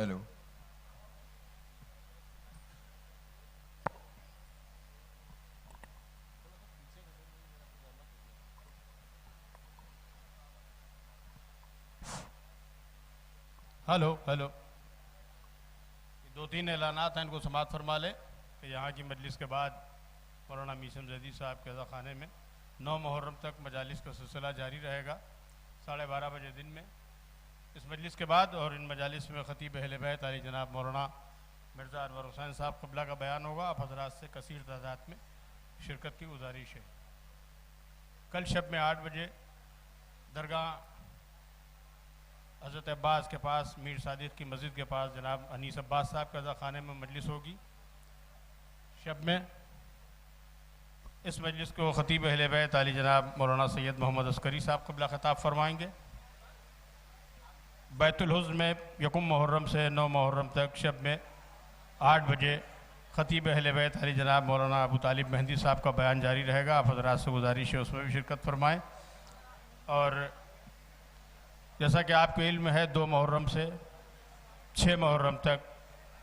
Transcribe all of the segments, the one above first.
Hello. Hello hello. दो तीन ऐलानात हैं, इनको समाअत फरमा लें कि यहाँ की मजलिस के बाद मौलाना मीसम जैदी साहब के अज़ा खाने में 9 मुहर्रम तक मजालिस का सिलसिला जारी रहेगा 12:30 बजे दिन में। इस मजलिस के बाद और इन मजालिस में ख़तीब अहले बैत अली जनाब मौलाना मिर्ज़ा अनवर हुसैन साहब क़िबला का बयान होगा। आप हज़रात से कसीर तादाद में शिरकत की गुजारिश है। कल शब में 8 बजे दरगाह हज़रत अब्बास के पास मीर सादिक की मस्जिद के पास जनाब अनीस अब्बास साहब के अज़ा खाने में मजलिस होगी। शब में इस मजलिस को ख़तीब अहले बैत अली जनाब मौलाना सैयद मोहम्मद अस्करी साहब क़िबला ख़िताब फरमाएंगे। बैतुल हुज़्न में यकुम मुहर्रम से 9 मुहर्रम तक शब में 8 बजे ख़तीब अहले बैत अली जनाब मौलाना अबू तालिब मेहंदी साहब का बयान जारी रहेगा। आप हज़रात से गुजारिश है उसमें भी शिरकत फरमाएँ। और जैसा कि आपको इल्म है 2 मुहर्रम से 6 मुहर्रम तक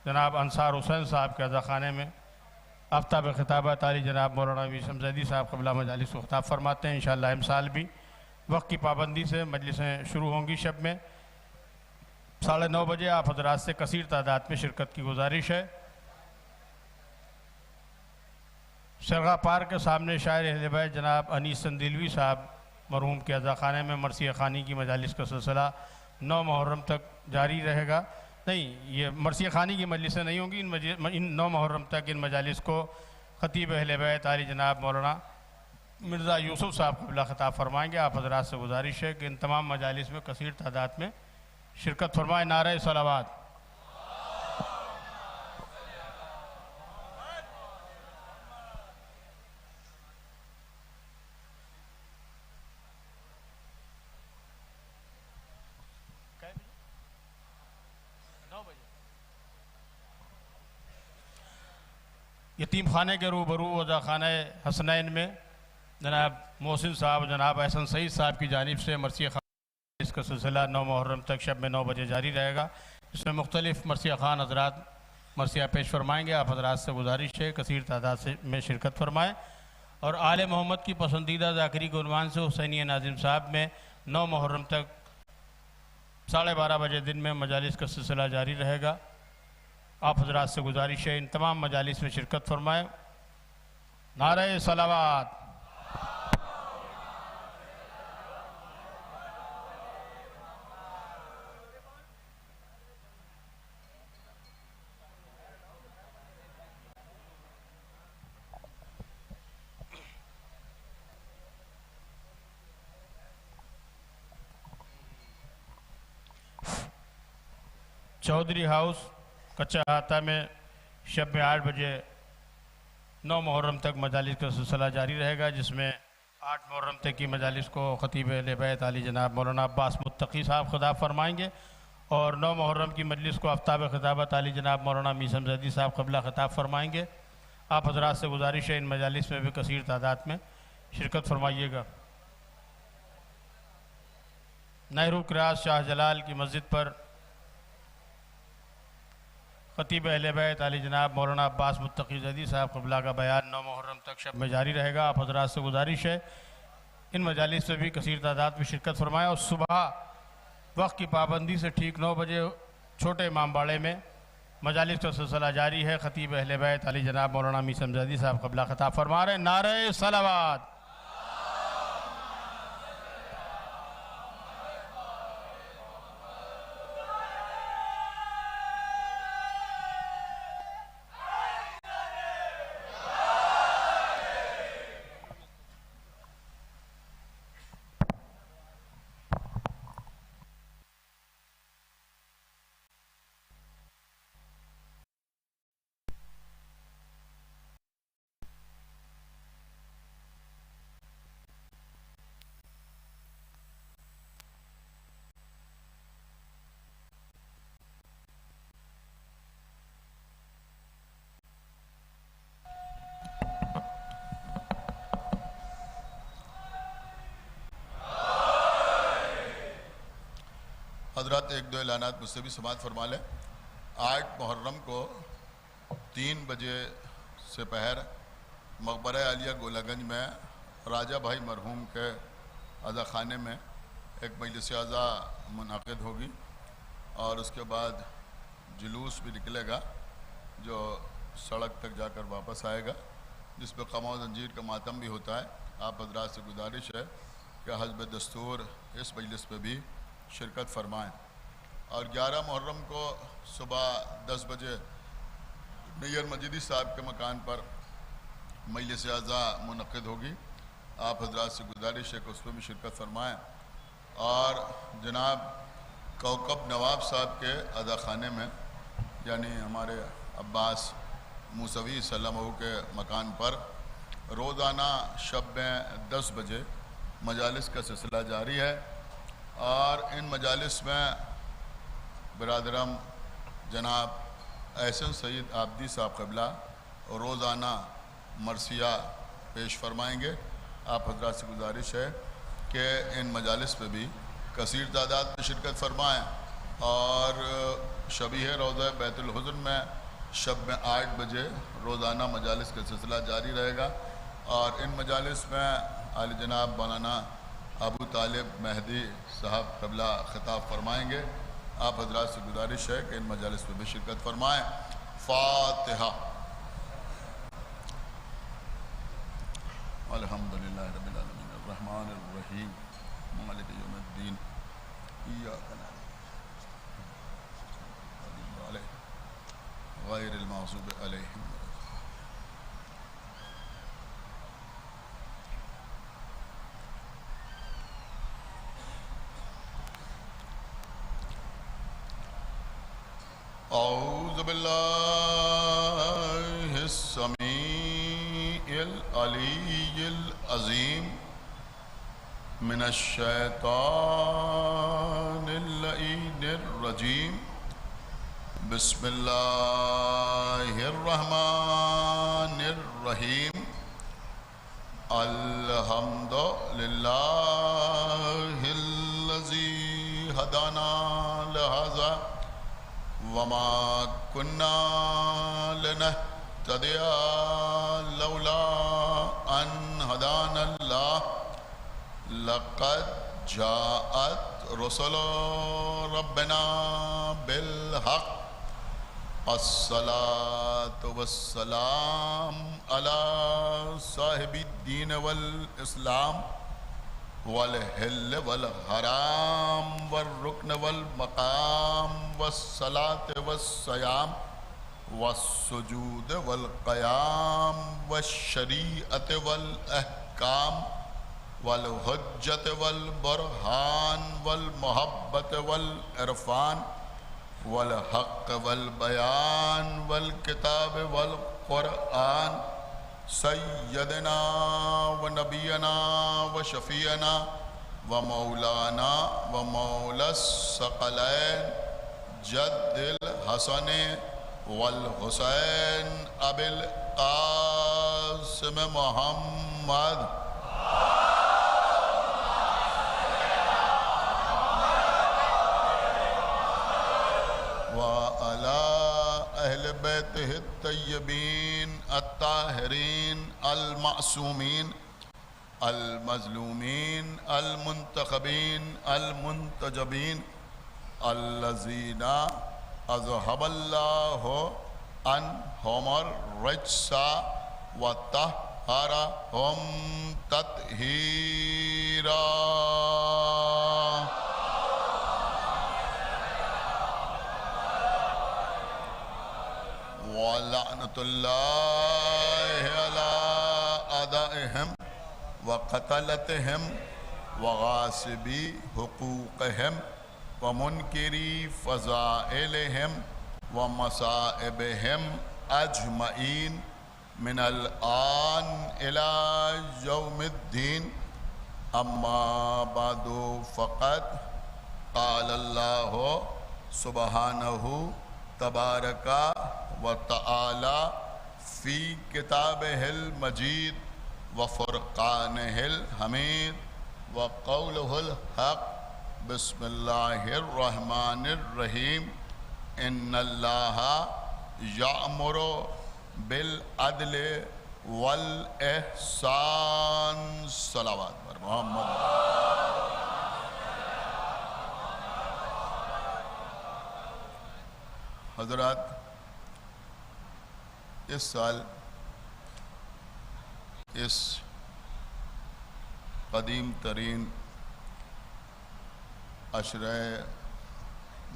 जनाब अंसार हुसैन साहब के अज़ा खाने में आफ्ताब ख़िताबत अली जनाब मौलाना मीसम जैदी साहब क़िबला मजालिस को ख़िताब फरमाते हैं। इंशाअल्लाह इमसाल भी वक्त की पाबंदी से मजलिसें शुरू होंगी। शब में 9:30 बजे आप हज़रात से कसीर तादाद में शिरकत की गुजारिश है। सरगा पार्क के सामने शायर अहले बैत जनाब अनीस संदिलवी साहब मरहूम के अज़ा खाने में मरसिया खानी की मजालिस का सिलसिला 9 मुहर्रम तक जारी रहेगा। नहीं, ये मरसिया खानी की मजलिसें नहीं होंगी। इन 9 मुहर्रम तक इन मजालिस को ख़तीब अहले बैत अली जनाब मौलाना मिर्ज़ा यूसुफ साहब क़िबला ख़िताब फरमाएँगे। आप हज़रात से गुजारिश है कि इन तमाम मजालिस में कसीर तादाद में शिरकत फरमाएँ। नारे सलावत। यतीम खाने के रूबरू वज़ा खाना हसनैन में जनाब मोहसिन साहब जनाब एहसन सईद साहब की जानिब से मरसिया खान इसका सिलसिला 9 मुहर्रम तक शब में 9 बजे जारी रहेगा। इसमें मुख्तलिफ़ मरसिया खान हज़रात मरसिया पेश फरमाएँगे। आप हज़रात से गुजारिश है कसीर तादाद से में शिरकत फरमाएँ। और आले मोहम्मद की पसंदीदा ज़ाकरी के उन्वान से हुसैनी नाज़िम साहब में 9 मुहर्रम तक 12:30 बजे दिन में मजालिस का सिलसिला जारी रहेगा। आप हज़रात से गुजारिश है इन तमाम मजालिस में शिरकत फरमाएँ। नारे सलावत। चौधरी हाउस कच्चा हाता में शब में 8 बजे 9 मुहर्रम तक मजालिस का सिलसिला जारी रहेगा, जिसमें 8 मुहर्रम तक की मजालिस को ख़तीब अहले बैत अली जनाब मौलाना अब्बास मुत्तकी साहब ख़िताब फरमाएँगे। और 9 मुहर्रम की मजलिस को आफ्ताब ख़िताबत अली जनाब मौलाना मीसम जैदी साहब क़िबला ख़िताब फरमाएँगे। आप हज़रात से गुजारिश है इन मजालिस में भी कसीर तादाद में शिरकत फरमाइएगा। नेहरू क्रॉस शाह जलाल की मस्जिद पर ख़तीब अहले बैत अली जनाब मौलाना अब्बास मुत्तकी जैदी साहब क़िबला का बयान 9 मुहर्रम तक शब में जारी रहेगा। आप हज़रात से गुजारिश है इन मजालिस से भी कसीर तादाद में शिरकत फरमाएँ। और सुबह वक्त की पाबंदी से ठीक 9 बजे छोटे इमाम बाड़े में मजालिस का सिलसिला जारी है। ख़तीब अहले बैत अली जनाब मौलाना मीसम जैदी साहब क़िबला ख़िताब फरमा रहे। नारे सलावत। हज़रात एक दो ऐलानात मुझसे भी समाअत फरमा लें। 8 मुहर्रम को 3 बजे से पहर मकबरा आलिया गोलागंज में राजा भाई मरहूम के अज़ा खाने में एक मजलिस अज़ा मुनक़िद होगी और उसके बाद जुलूस भी निकलेगा जो सड़क तक जाकर वापस आएगा, जिस पर क़मा ज़ंजीर का मातम भी होता है। आप हज़रात से गुजारिश है कि हस्ब दस्तूर इस मजलिस में भी शिरकत फरमाएँ। और 11 मुहर्रम को सुबह 10 बजे नैयर मजीदी साहब के मकान पर मजलिस अज़ा मुनक़िद होगी। आप हज़रात से गुजारिश है कि उसमें भी शिरकत फरमाएँ। और जनाब कौकब नवाब साहब के अज़ा खाने में यानी हमारे अब्बास मूसवी सल्लल्लाहु के मकान पर रोज़ाना शब में 10 बजे मजालिस का सिलसिला जारी है। और इन मजालिस में बिरादरम जनाब एहसन सईद आबदी साहब क़िबला रोज़ाना मरसिया पेश फरमाएंगे। आप हज़रात से गुजारिश है कि इन मजालिस पे भी कसीर तादाद में शिरकत फरमाएँ। और शबीह रोज़ा बैतुल हुज़न में शब में 8 बजे रोज़ाना मजालिस का सिलसिला जारी रहेगा। और इन मजालिस में आली जनाब मौलाना अबू तालिब मेहदी साहब क़िबला ख़िताब फरमाएँगे। आप हज़रात से गुजारिश है कि इन मजालिस में भी शिरकत फरमाएँ। फ़ातिहा। अल्हम्दुलिल्लाहि रब्बिल आलमीन अर्रहमानिर रहीम मालिकि यौमिद्दीन इय्याका नअबुदु व इय्याका गैरिल मग़ज़ूबि अलैहिम। औज़ु बिल्लाहिस समीइल अलीय्यिल अज़ीम मिनश शैतानिर लईनिर रजीम। बिस्मिल्लाहिर रहमानिर रहीम। अल्हम्दुलिल्लाहिल्लज़ी हदाना लिहाज़ा वमा कुन्ना लिनहतदिया लौला अन हदानल्लाह लक़द जाअत रुसुलु रब्बिना बिल हक़। अस्सलातु वस्सलाम अला साहिबिद्दीन वल इस्लाम वल हिल्ल वल हराम वल रुक्न वल मकाम वस्सलात वस्सयाम वस्सुजूद वल क़याम वश्शरीअत वल अहकाम वल हुज्जत वल बुरहान वल मोहब्बत वल इरफान वल हक़ वल बयान वल किताब वल क़ुरआन सय्यदना व नबीना व शफ़ीना व मौलाना व मौलस सकलैन जद्दिल हसन वल हुसैन अबिल क़ासिम मुहम्मद व अला अहले बैतिहि तय्यबीन अत्ताहिरीन अल-मासूमीन अल-मज़लूमीन अल-मुंतखबीन अल-मुंतजबीन अल्लज़ीना अज़हबल्लाहु अन्हुमुर रिज्सा व तह्हरहुम तत्हीरा। वलअनतुल्लाहि अला अदाइहिम व क़तलतिहिम व गासिबी हुकूक़िहिम व मुनकिरी फ़ज़ाइलिहिम व मसाइबिहिम अजमईन मिनल आन इला यौमिद्दीन। अम्मा बादु फ़क़द क़ालल्लाहु सुब्हानहु तबारका व तआला फ़ी किताबिहिल मजीद व फ़ुरक़ानिहिल हमीद व क़ौलुहुल हक़। बिस्मिल्लाहिर रहमानिर रहीम। इन्नल्लाह यामुरु बिल अदल वल एहसान। सलावत पर मोहम्मद। हजरत, इस साल इस कदीम तरीन अशरे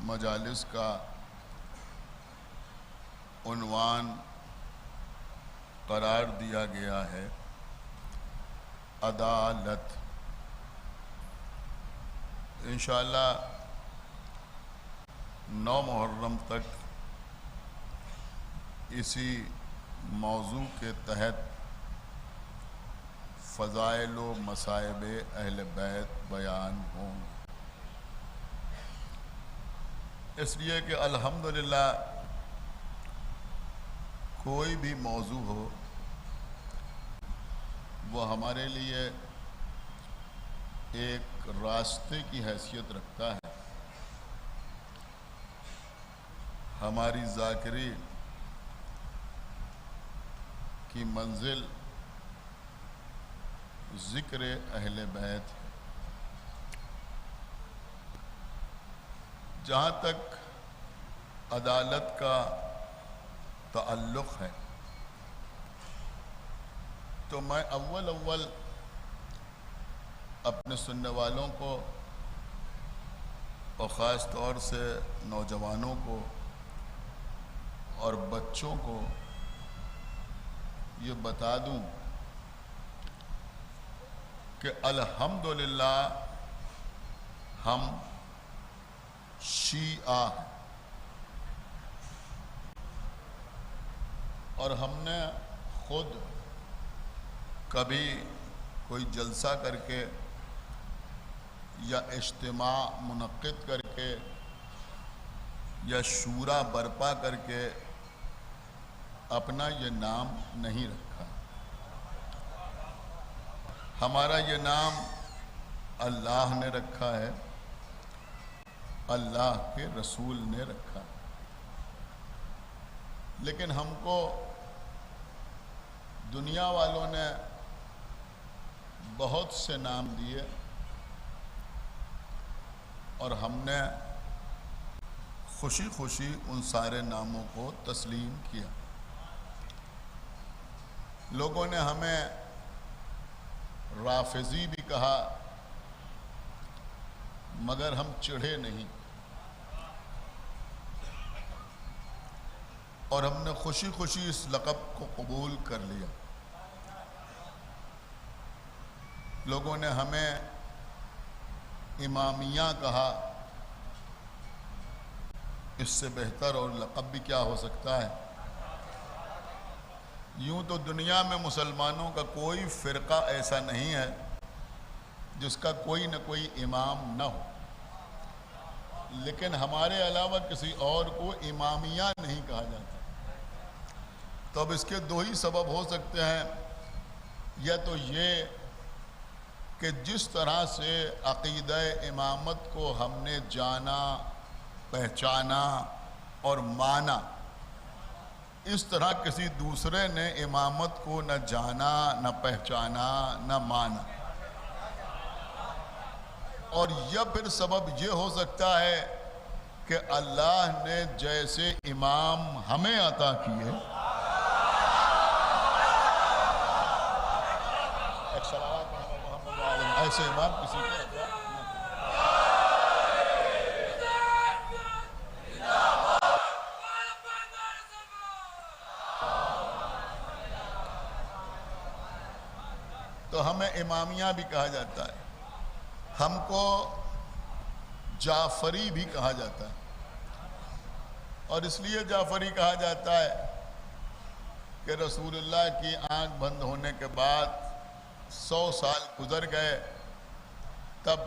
मजालिस का उन्वान करार दिया गया है अदालत। इंशाअल्लाह 9 मुहर्रम तक इसी मौजू के तहत फ़ज़ाइल व मसाइब अहले बैत बयान होंगे। इसलिए कि अल्हम्दुलिल्लाह कोई भी मौजू हो वो हमारे लिए एक रास्ते की हैसियत रखता है। हमारी ज़ाकिरी की मंजिल ज़िक्र अहले बैत है। जहाँ तक अदालत का ताल्लुक़ है तो मैं अव्वल अपने सुनने वालों को और ख़ास तौर से नौजवानों को और बच्चों को ये बता दूं कि अल्हम्दुलिल्लाह हम शिया हैं और हमने खुद कभी कोई जलसा करके या इज्तिमा मुनक्किद करके या शूरा बर्पा करके अपना ये नाम नहीं रखा। हमारा ये नाम अल्लाह ने रखा है, अल्लाह के रसूल ने रखा। लेकिन हमको दुनिया वालों ने बहुत से नाम दिए और हमने खुशी खुशी उन सारे नामों को तस्लीम किया। लोगों ने हमें राफिज़ी भी कहा मगर हम चिढ़े नहीं और हमने खुशी खुशी इस लक़ब को कबूल कर लिया। लोगों ने हमें इमामिया कहा, इससे बेहतर और लक़ब भी क्या हो सकता है। यूं तो दुनिया में मुसलमानों का कोई फ़िरका ऐसा नहीं है जिसका कोई न कोई इमाम न हो, लेकिन हमारे अलावा किसी और को इमामिया नहीं कहा जाता। तो अब इसके दो ही सबब हो सकते हैं। या तो ये कि जिस तरह से अक़ीदा इमामत को हमने जाना, पहचाना और माना, इस तरह किसी दूसरे ने इमामत को न जाना, न पहचाना, न माना। और यह फिर सबब ये हो सकता है कि अल्लाह ने जैसे इमाम हमें अता किए, ऐसे इमाम किसी को अता तो हमें इमामिया भी कहा जाता है, हमको जाफरी भी कहा जाता है। और इसलिए जाफरी कहा जाता है कि रसूलुल्लाह की आंख बंद होने के बाद 100 साल गुजर गए, तब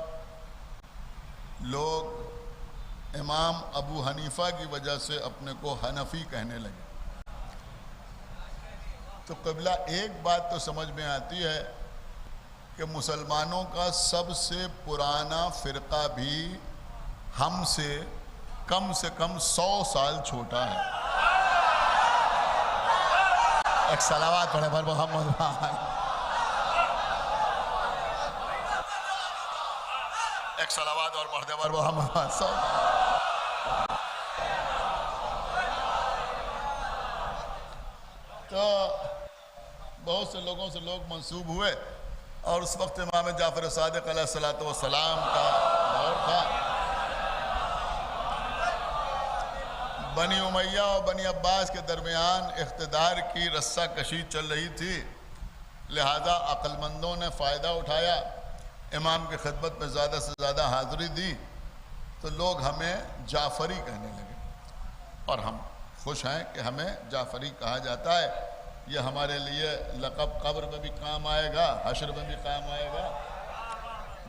लोग इमाम अबू हनीफा की वजह से अपने को हनफी कहने लगे। तो क़िबला एक बात तो समझ में आती है कि मुसलमानों का सबसे पुराना फ़िरका भी हमसे कम से कम 100 साल छोटा है। एक सलावत पढ़े पर मोहम्मद भाई, एक सलावत और पढ़ते पर मोहम्मद तो बहुत से लोगों से लोग मंसूब हुए और उस वक्त इमाम जाफर सादिक अलैहिस्सलातु वस्सलाम का दौर था। बनी उमैया और बनी अब्बास के दरमियान इख्तिदार की रस्सा कशी चल रही थी, लिहाजा अक्लमंदों ने फ़ायदा उठाया, इमाम की खिदमत में ज़्यादा से ज़्यादा हाज़िरी दी, तो लोग हमें जाफ़री कहने लगे और हम खुश हैं कि हमें जाफ़री कहा जाता है। ये हमारे लिए लक़ब कब्र में भी काम आएगा, हश्र में भी काम आएगा,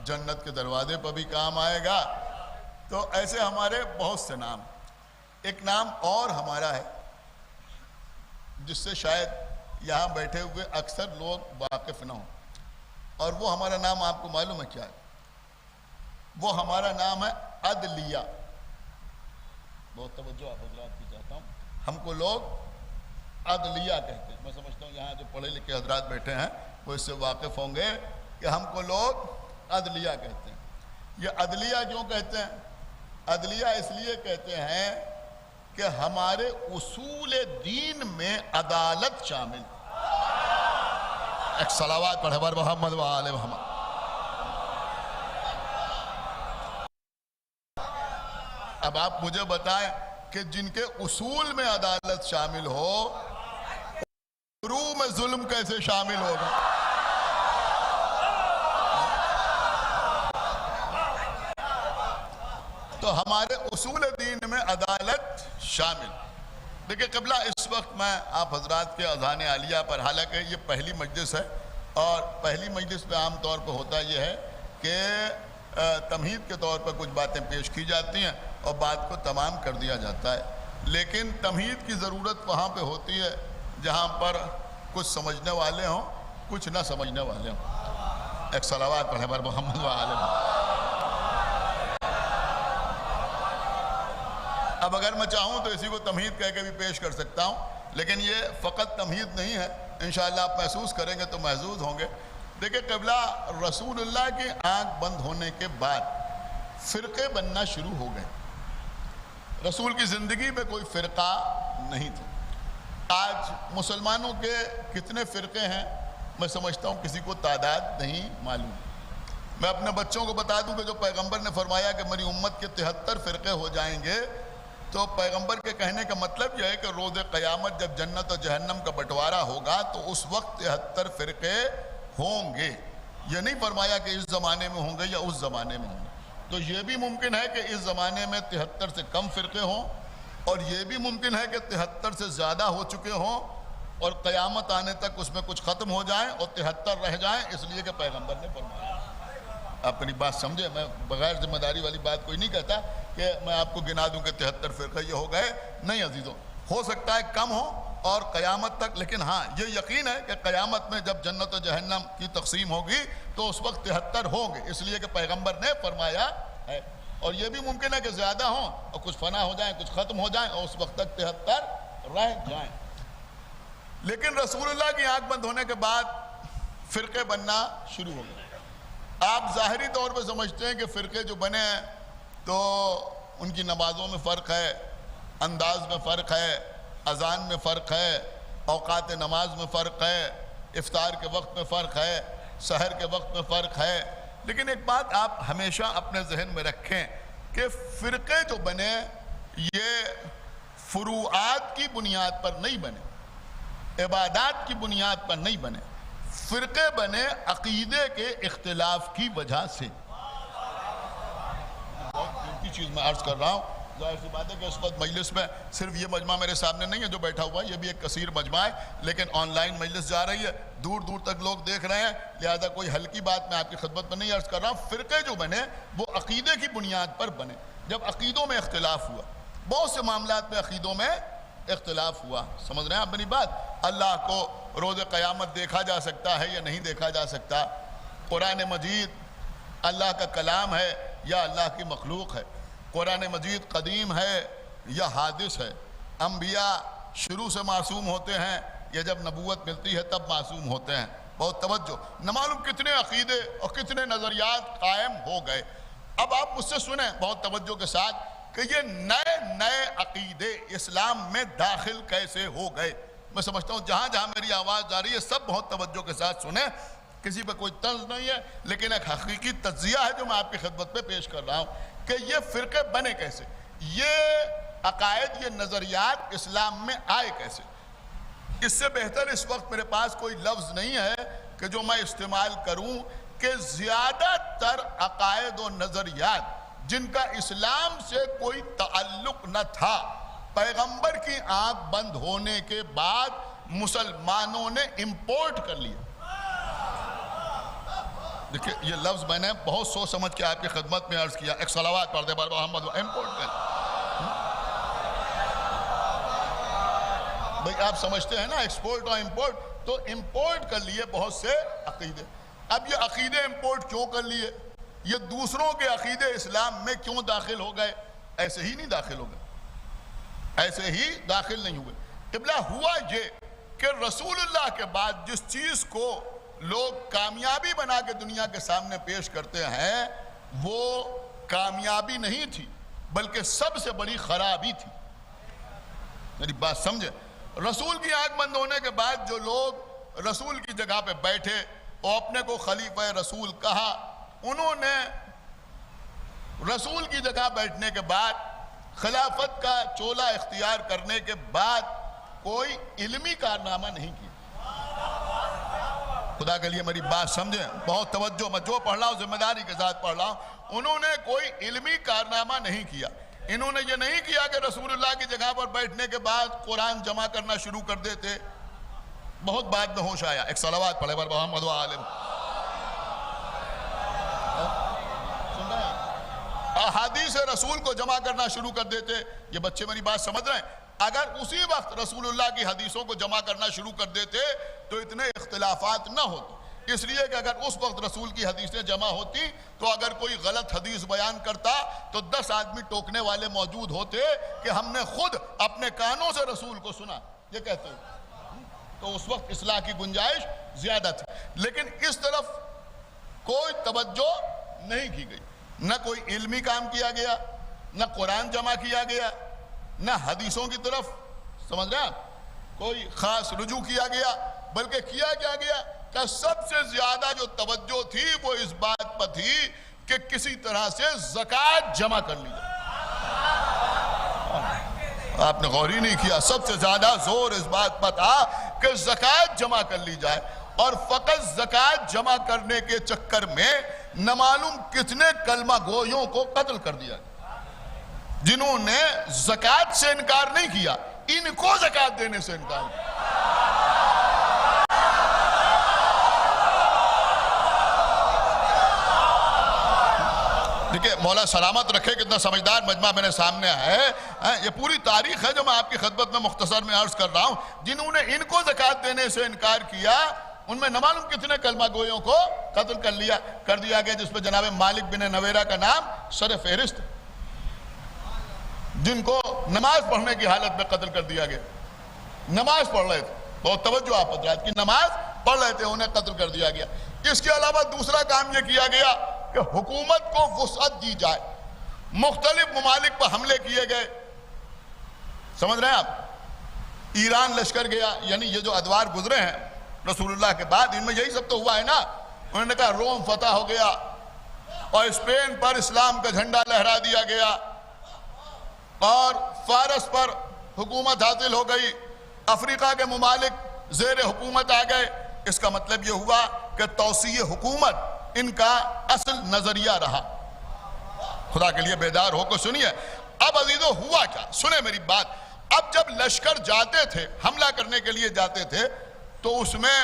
जन्नत के दरवाजे पर भी काम आएगा। तो ऐसे हमारे बहुत से नाम। एक नाम और हमारा है जिससे शायद यहाँ बैठे हुए अक्सर लोग वाकिफ़ ना हो, और वो हमारा नाम आपको मालूम है क्या है? वो हमारा नाम है अदलिया। बहुत तवज्जो आप हज़रात की चाहता हूँ। हमको लोग अदलिया कहते हैं। मैं समझता हूँ यहाँ जो पढ़े लिखे हज़रात बैठे हैं वो इससे वाकिफ़ होंगे कि हमको लोग अदलिया कहते हैं। ये अदलिया क्यों कहते हैं? अदलिया इसलिए कहते हैं कि हमारे उसूल दीन में अदालत शामिल। एक सलावत पढ़े पर मोहम्मद व आले मोहम्मद। अब आप मुझे बताएं कि जिनके उसूल में अदालत शामिल हो, रूह में जुल्म कैसे शामिल होगा? तो हमारे उसूल दीन में अदालत शामिल। देखिए क़िबला, इस वक्त मैं आप हजरात के अज़ान आलिया पर, हालांकि ये पहली मजलिस है और पहली मजलिस पे आम तौर पर होता यह है कि तमहीद के तौर पर कुछ बातें पेश की जाती हैं और बात को तमाम कर दिया जाता है। लेकिन तमहीद की ज़रूरत वहाँ पे होती है जहाँ पर कुछ समझने वाले हों, कुछ ना समझने वाले हों। एक सलावत पढ़े पर मोहम्मद व आले। अब अगर मैं चाहूँ तो इसी को तमहीद कह के भी पेश कर सकता हूँ, लेकिन ये फ़कत तमहीद नहीं है। इंशाअल्लाह आप महसूस करेंगे तो महसूस होंगे। देखिए क़िबला, रसूलुल्लाह की आँख बंद होने के बाद फ़िरक़े बनना शुरू हो गए। रसूल की ज़िंदगी में कोई फ़िरक़ा नहीं था। आज मुसलमानों के कितने फ़िरक़े हैं मैं समझता हूँ किसी को तादाद नहीं मालूम। मैं अपने बच्चों को बता दूँ कि जो पैगम्बर ने फरमाया कि मेरी उम्मत के 73 फ़िरक़े हो जाएंगे, तो पैगंबर के कहने का मतलब यह है कि रोज़े क़यामत जब जन्नत और जहन्नम का बंटवारा होगा तो उस वक्त 73 फ़िरक़े होंगे। ये नहीं फरमाया कि इस ज़माने में होंगे या उस ज़माने में होंगे। तो ये भी मुमकिन है कि इस ज़माने में 73 से कम फ़िरक़े हों, और ये भी मुमकिन है कि 73 से ज़्यादा हो चुके हों और क़यामत आने तक उसमें कुछ ख़त्म हो जाएँ और 73 रह जाएँ, इसलिए कि पैगंबर ने फरमाया। अपनी बात समझे, मैं बगैर जिम्मेदारी वाली बात कोई नहीं कहता कि मैं आपको गिना दूं कि 73 फ़िरक़े ये हो गए। नहीं अजीज़ों, हो सकता है कम हो और क़यामत तक, लेकिन हाँ ये यकीन है कि क़यामत में जब जन्नत और जहन्नम की तक़सीम होगी तो उस वक्त 73 होंगे, इसलिए कि पैगंबर ने फरमाया है। और ये भी मुमकिन है कि ज़्यादा हों और कुछ फना हो जाए, कुछ ख़त्म हो जाए और उस वक्त तक 73 रह जाएँ। लेकिन रसूलुल्लाह की आँख बंद होने के बाद फ़िरक़े बनना शुरू हो गए। आप ज़ाहिरी तौर पर समझते हैं कि फ़िरक़े जो बने हैं तो उनकी नमाज़ों में फ़र्क है, अंदाज में फ़र्क है, अज़ान में फ़र्क है, औक़ात नमाज में फ़र्क है, इफ्तार के वक्त में फ़र्क है, सहर के वक्त में फ़र्क है। लेकिन एक बात आप हमेशा अपने जहन में रखें कि फ़िरक़े जो बने ये फ़ुरूआत की बुनियाद पर नहीं बने, इबादात की बुनियाद पर नहीं बने। फ़िरक़े बने अक़ीदे के इख्तिलाफ़ की वजह से। बहुत कीमती चीज़ मैं अर्ज़ कर रहा हूँ। ज़ाहिर सी बात है कि इस वक्त मजलिस में सिर्फ ये मजमा मेरे सामने नहीं है जो बैठा हुआ है, ये भी एक कसीर मजमा है, लेकिन ऑनलाइन मजलिस जा रही है, दूर दूर तक लोग देख रहे हैं, लिहाजा कोई हल्की बात मैं आपकी खिदमत में नहीं अर्ज़ कर रहा हूँ। फ़िरक़े जो बने वो अक़ीदे की बुनियाद पर बने। जब अक़ीदों में इख्तिलाफ़ हुआ, बहुत से मामलात में अक़ीदों में इख्तिलाफ़ हुआ, समझ रहे हैं आप मेरी बात? अल्लाह को रोज़ क़यामत देखा जा सकता है या नहीं देखा जा सकता? कुरान मजीद अल्लाह का कलाम है या अल्लाह की मखलूक है? कुरान मजीद कदीम है या हादिस है? अंबिया शुरू से मासूम होते हैं या जब नबूवत मिलती है तब मासूम होते हैं? बहुत तवज्जो, न मालूम कितने अकीदे और कितने नज़रियात कायम हो गए। अब आप मुझसे सुने बहुत तवज्जो के साथ कि ये नए नए अकीदे इस्लाम में दाखिल कैसे हो गए। मैं समझता हूँ जहाँ जहाँ मेरी आवाज़ जा रही है सब बहुत तवज्जो के साथ सुने, किसी पर कोई तर्ज नहीं है, लेकिन एक हकीकी तज्जिया है जो मैं आपकी खिदमत में पेश कर रहा हूँ कि ये फ़िरके बने कैसे, ये अकायद, ये नज़रियात इस्लाम में आए कैसे। इससे बेहतर इस वक्त मेरे पास कोई लफ्ज़ नहीं है कि जो मैं इस्तेमाल करूं कि ज़्यादातर अकायद और नज़रियात जिनका इस्लाम से कोई ताल्लुक न था, पैगंबर की आंख बंद होने के बाद मुसलमानों ने इंपोर्ट कर लिया। देखिए ये लफ्ज़ मैंने बहुत सोच समझ के आपकी खिदमत में अर्ज़ किया, एक सलावत पढ़ दे बार मोहम्मद, इंपोर्ट कर। भाई आप समझते हैं ना एक्सपोर्ट और इंपोर्ट, तो इंपोर्ट कर लिए बहुत से अकीदे। अब ये अकीदे इंपोर्ट क्यों कर लिए? ये दूसरों के अकीदे इस्लाम में क्यों दाखिल हो गए? ऐसे ही नहीं दाखिल हो गए, ऐसे ही दाखिल नहीं हुए। किबला हुआ ये कि रसूलुल्लाह के बाद जिस चीज़ को लोग कामयाबी बना के दुनिया के सामने पेश करते हैं वो कामयाबी नहीं थी बल्कि सबसे बड़ी खराबी थी। मेरी बात समझे? रसूल की आंख बंद होने के बाद जो लोग रसूल की जगह पे बैठे और अपने को खलीफा रसूल कहा, उन्होंने रसूल की जगह बैठने के बाद खिलाफत का चोला इख्तियार करने के बाद कोई इल्मी कारनामा नहीं किया। खुदा के लिए मेरी बात समझे, बहुत तवज्जो, मैं जो पढ़ रहा हूँ जिम्मेदारी के साथ पढ़ रहा हूँ। उन्होंने कोई इल्मी कारनामा नहीं किया। इन्होंने ये नहीं किया कि रसूलुल्लाह की जगह पर बैठने के बाद कुरान जमा करना शुरू कर देते। बहुत बाद में होश आया, एक सलावत पढ़े बार मोहम्मद व आले। सुन रहे हैं? अहादीस रसूल को जमा करना शुरू कर देते। ये बच्चे मेरी बात समझ रहे हैं? अगर उसी वक्त रसूलुल्लाह की हदीसों को जमा करना शुरू कर देते तो इतने इख्तिलाफात न होते। इसलिए कि अगर उस वक्त रसूल की हदीसें जमा होती तो अगर कोई गलत हदीस बयान करता तो 10 आदमी टोकने वाले मौजूद होते कि हमने खुद अपने कानों से रसूल को सुना, ये कहते हैं। तो उस वक्त इस्लाह की गुंजाइश ज्यादा थी, लेकिन इस तरफ कोई तवज्जो नहीं की गई। न कोई इल्मी काम किया गया, न कुरान जमा किया गया, न हदीसों की तरफ, समझ रहे हैं आप, कोई खास रुजू किया गया। बल्कि किया क्या गया कि सबसे ज्यादा जो तवज्जो थी वो इस बात पर थी कि किसी तरह से ज़कात जमा कर ली जाए। आपने गौर ही नहीं किया, सबसे ज्यादा जोर इस बात पर था कि ज़कात जमा कर ली जाए। और फकत ज़कात जमा करने के चक्कर में न मालूम कितने कलमा गोयों को कत्ल कर दिया। जिन्होंने ज़कात से इनकार नहीं किया, इनको ज़कात देने से इनकार किया। देखिए मौला सलामत रखे, कितना समझदार मजमा मेरे सामने है। ये पूरी तारीख है जो मैं आपकी खिदमत में मुख्तसर में अर्ज कर रहा हूँ। जिन्होंने इनको ज़कात देने से इनकार किया उनमें न मालूम कितने कलमा गोयों को कत्ल कर दिया गया, जिसमें जनाब मालिक बिन नवेरा का नाम सर फहरिस्त, जिनको नमाज पढ़ने की हालत में कत्ल कर दिया गया। नमाज पढ़ रहे थे, बहुत तवज्जो आप हज़रात की, नमाज पढ़ रहे थे, उन्हें कत्ल कर दिया गया। इसके अलावा दूसरा काम यह किया गया कि हुकूमत को वुसअत दी जाए। मुख्तलिफ ममालिक पर हमले किए गए, समझ रहे हैं आप। ईरान लश्कर गया, यानी ये जो अदवार गुजरे हैं रसूलुल्लाह के बाद, इनमें यही सब तो हुआ है ना। उन्होंने कहा रोम फतह हो गया और स्पेन पर इस्लाम का झंडा लहरा दिया गया और फारस पर हुकूमत हासिल हो गई, अफ्रीका के ममालिक ज़ेर हुकूमत आ गए। इसका मतलब यह हुआ कि तौसीए हुकूमत इनका असल नजरिया रहा। खुदा के लिए बेदार होकर सुनिए। अब अजीजों हुआ क्या, सुने मेरी बात। अब जब लश्कर जाते थे, हमला करने के लिए जाते थे, तो उसमें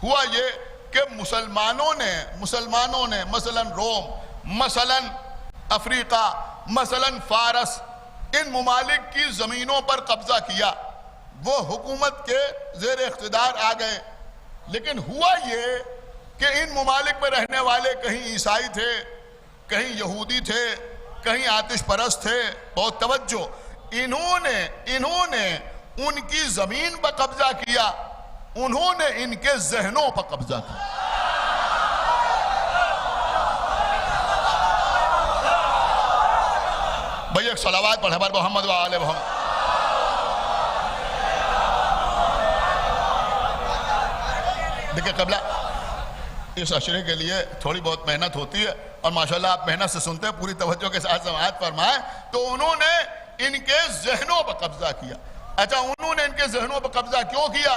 हुआ ये कि मुसलमानों ने मसलन रोम, मसलन अफ्रीका, मसलन फारस, इन ममालिक की ज़मीनों पर कब्जा किया। वो हुकूमत के ज़ेर इख्तिदार आ गए। लेकिन हुआ ये कि इन ममालिक में रहने वाले कहीं ईसाई थे, कहीं यहूदी थे, कहीं आतिश परस्त थे। बहुत तवज्जो, इन्होंने उनकी जमीन पर कब्जा किया, उन्होंने इनके जहनों पर कब्जा किया। भैया एक सलावात पढ़े पर मोहम्मद व आले मोहम्मद। देखिए कबला, इस अशरे के लिए थोड़ी बहुत मेहनत होती है और माशाल्लाह आप मेहनत से सुनते हैं, पूरी तवज्जो के साथ समाअत फरमाएं। तो उन्होंने इनके जहनों पर कब्जा किया। अच्छा, उन्होंने इनके जहनों पर कब्जा क्यों किया?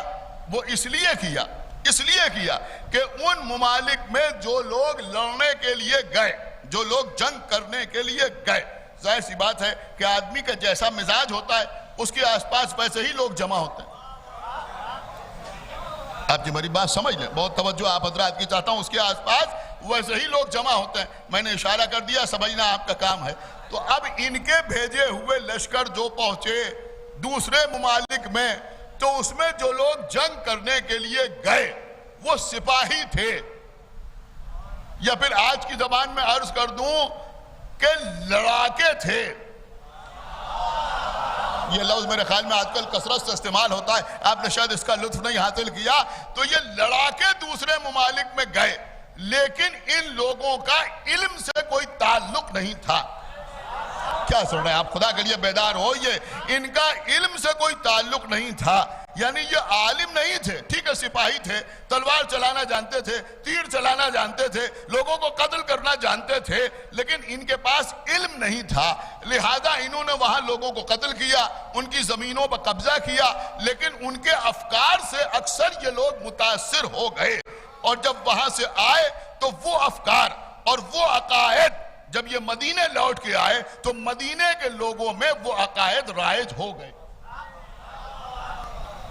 वो इसलिए किया कि उन मुमालिक में जो लोग लड़ने के लिए गए, जो लोग जंग करने के लिए गए, जाहिर सी बात है कि आदमी का जैसा मिजाज होता है उसके आसपास वैसे ही लोग जमा होते हैं। आप जी मेरी बात समझ लें, बहुत तवज्जो आप हजरात की चाहता हूं। उसके आसपास वैसे ही लोग जमा होते हैं। मैंने इशारा कर दिया, समझना आपका काम है। तो अब इनके भेजे हुए लश्कर जो पहुंचे दूसरे मुमालिक में, तो उसमें जो लोग जंग करने के लिए गए वो सिपाही थे, या फिर आज की जबान में अर्ज कर दूं कि लड़ाके थे। ये लफ्ज मेरे ख्याल में आजकल कसरत से इस्तेमाल होता है, आपने शायद इसका लुत्फ नहीं हासिल किया। तो ये लड़ाके दूसरे मुमालिक में गए, लेकिन इन लोगों का इल्म से कोई ताल्लुक नहीं था। क्या सुन रहे हैं आप? खुदा के लिए बेदार हो, ये इनका इल्म से कोई ताल्लुक नहीं था, यानी ये आलिम नहीं थे। ठीक है, सिपाही थे, तलवार चलाना जानते थे, तीर चलाना जानते थे, लोगों को कत्ल करना जानते थे, लेकिन इनके पास इल्म नहीं था। लिहाजा इन्होंने वहां लोगों को कत्ल किया, उनकी जमीनों पर कब्जा किया, लेकिन उनके अफकार से अक्सर ये लोग मुतासिर हो गए। और जब वहां से आए तो वो अफकार और वो अकायद जब ये मदीने लौट के आए तो मदीने के लोगों में वो अकायद राइज हो गए।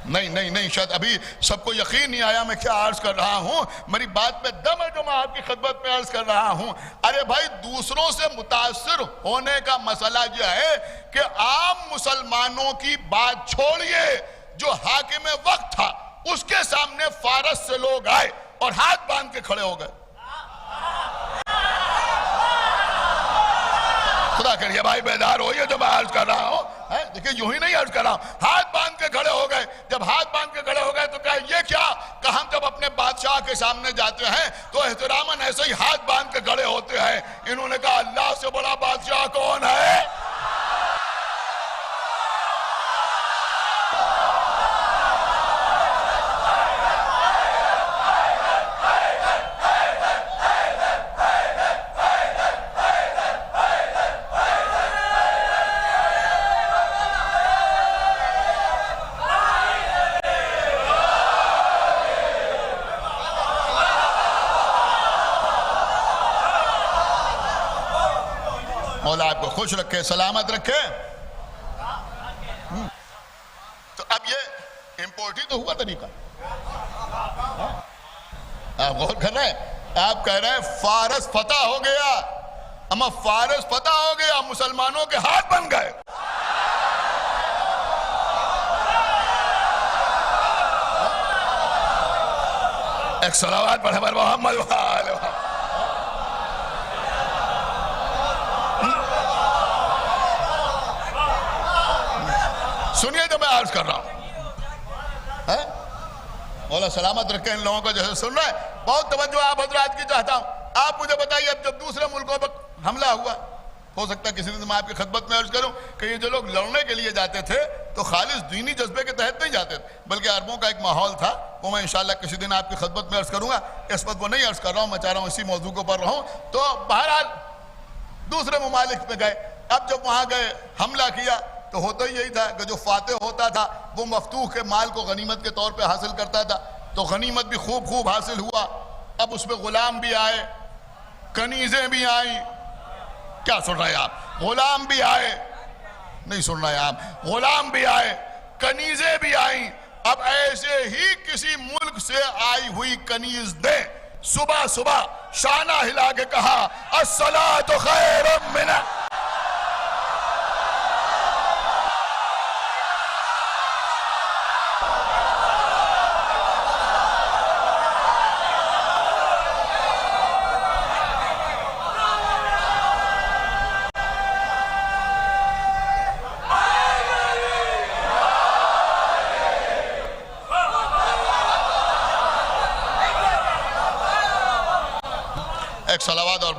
नहीं, शायद अभी सबको यकीन नहीं आया मैं क्या अर्ज कर रहा हूं। मेरी बात पे दम है जो मैं आपकी खिदमत में अर्ज कर रहा हूं। अरे भाई, दूसरों से मुतासिर होने का मसला यह है कि आम मुसलमानों की बात छोड़िए, जो हाकिम वक्त था उसके सामने फारस से लोग आए और हाथ बांध के खड़े हो गए। खुदा करिए भाई बेदार हो, ये जो मैं अर्ज कर रहा हूं, देखिए यूं ही नहीं अर्ज कर रहा हूं, हाथ बांध के खड़े हो गए। जब हाथ बांध के खड़े हो गए तो क्या ये क्या कि हम जब अपने बादशाह के सामने जाते हैं तो एहतरामन ऐसे ही हाथ बांध के खड़े होते हैं। इन्होंने कहा अल्लाह से बड़ा बादशाह कौन है? मौला आपको खुश रखे, सलामत रखे। तो अब ये इंपोर्ट ही तो हुआ तरीका। आप गौर कर रहे हैं, आप कह रहे हैं फारस फतह हो गया, अमा फारस फतह हो गया, मुसलमानों के हाथ बन गए। एक सलावत पढ़े पर मोहम्मद। सुनिए जो मैं अर्ज कर रहा हूं, मौला सलामत रखे इन लोगों को जैसे सुन रहे हैं। बहुत तवज्जो आप हजरात की चाहता हूं। आप मुझे बताइए, अब जब दूसरे मुल्कों पर हमला हुआ, हो सकता है किसी दिन मैं आपकी खिदमत में अर्ज करूं कि ये जो लोग लड़ने के लिए जाते थे तो खालिस दीनी जज्बे के तहत नहीं जाते थे, बल्कि अरबों का एक माहौल था। वो मैं इंशाल्लाह किसी दिन आपकी खिदमत में अर्ज करूंगा। इस वक्त वो नहीं अर्ज कर रहा हूं, मैं चाह रहा हूं इसी मौजू को पर रहूं। तो बहरहाल दूसरे मुमालिक में गए। अब जब वहां गए, हमला किया, तो होता ही यही था कि जो फातेह होता था वो मफतूह के माल को गनीमत के तौर पे हासिल करता था। तो गनीमत भी खूब हासिल हुआ। अब उसमें गुलाम भी आए, कनीजें भी आई। क्या सुन रहे हैं आप? गुलाम भी आए, नहीं सुन रहे हैं आप? गुलाम भी आए, कनीजें भी आई। अब ऐसे ही किसी मुल्क से आई हुई कनीज ने सुबह सुबह शाना हिला के कहा, अस्सलातु खैरुम मिन।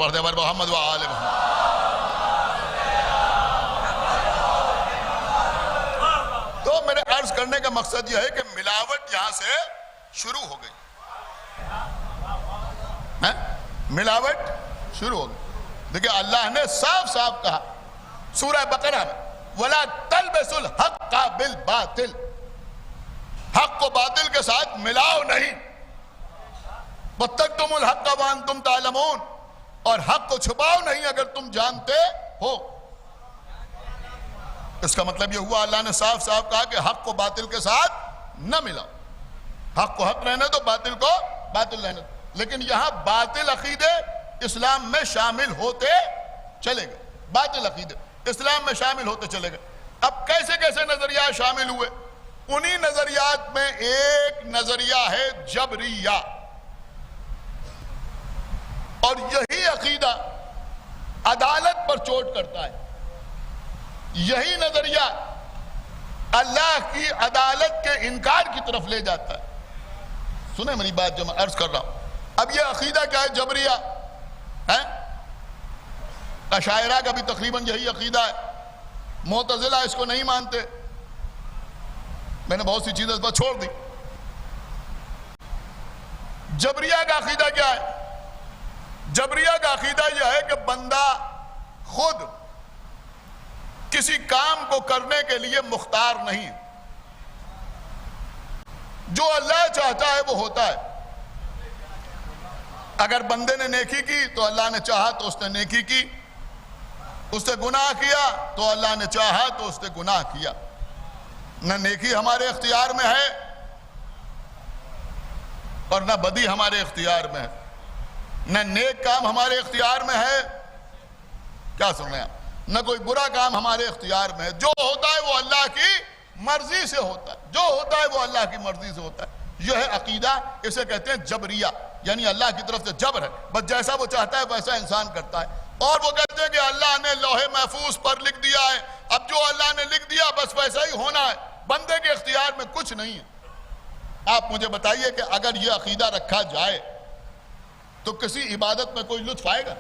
पढ़ दे मोहम्मद व आले मोहम्मद। तो मेरे अर्ज करने का मकसद यह है कि मिलावट यहां से शुरू हो गई है, मिलावट शुरू हो गई। देखिए अल्लाह ने साफ साफ कहा सूरह बकरा में, वला तलबिसुल हक़्क़ बिल बातिल, हक को बातिल के साथ मिलाओ नहीं। वत्तक़्तुमुल हक़्क़ व अंतुम तालमून, और हक को छुपाओ नहीं अगर तुम जानते हो। इसका मतलब यह हुआ अल्लाह ने साफ साफ कहा कि हक को बातिल के साथ न मिलाओ, हक को हक रहने दो, बातिल को बातिल रहने दो। लेकिन यहां बातिल अकीदे इस्लाम में शामिल होते चले गए, बातिल अकीदे इस्लाम में शामिल होते चले गए। अब कैसे कैसे नजरिया शामिल हुए, उन्हीं नजरियात में एक नजरिया है जबरिया, और यही अकीदा अदालत पर चोट करता है। यही नजरिया अल्लाह की अदालत के इनकार की तरफ ले जाता है। सुने मेरी बात जो मैं अर्ज कर रहा हूं। अब यह अकीदा क्या है, जबरिया है। अशायरा का भी तकरीबन यही अकीदा है। मुतज़िला इसको नहीं मानते, मैंने बहुत सी चीजें इस पर छोड़ दी। जबरिया का अकीदा क्या है? जबरिया का अकीदा यह है कि बंदा खुद किसी काम को करने के लिए मुख्तार नहीं है, जो अल्लाह चाहता है वो होता है। अगर बंदे ने नेकी की तो अल्लाह ने चाहा तो उसने नेकी की, उसने गुनाह किया तो अल्लाह ने चाहा तो उसने गुनाह किया। न नेकी हमारे इख्तियार में है और न बदी हमारे इख्तियार में है, न नेक काम हमारे इख्तियार में है, क्या सुन रहे हैं आप, न कोई बुरा काम हमारे इख्तियार में है। जो होता है वो अल्लाह की मर्जी से होता है, जो होता है वो अल्लाह की मर्जी से होता है। यह है अकीदा, इसे कहते हैं जबरिया, यानी अल्लाह की तरफ से जबर है, बस जैसा वो चाहता है वैसा इंसान करता है। और वो कहते हैं कि अल्लाह ने लौहे महफूज पर लिख दिया है, अब जो अल्लाह ने लिख दिया बस वैसा ही होना है, बंदे के इख्तियार में कुछ नहीं है। आप मुझे बताइए कि अगर यह अकीदा रखा जाए तो किसी इबादत में कोई लुत्फ आएगा?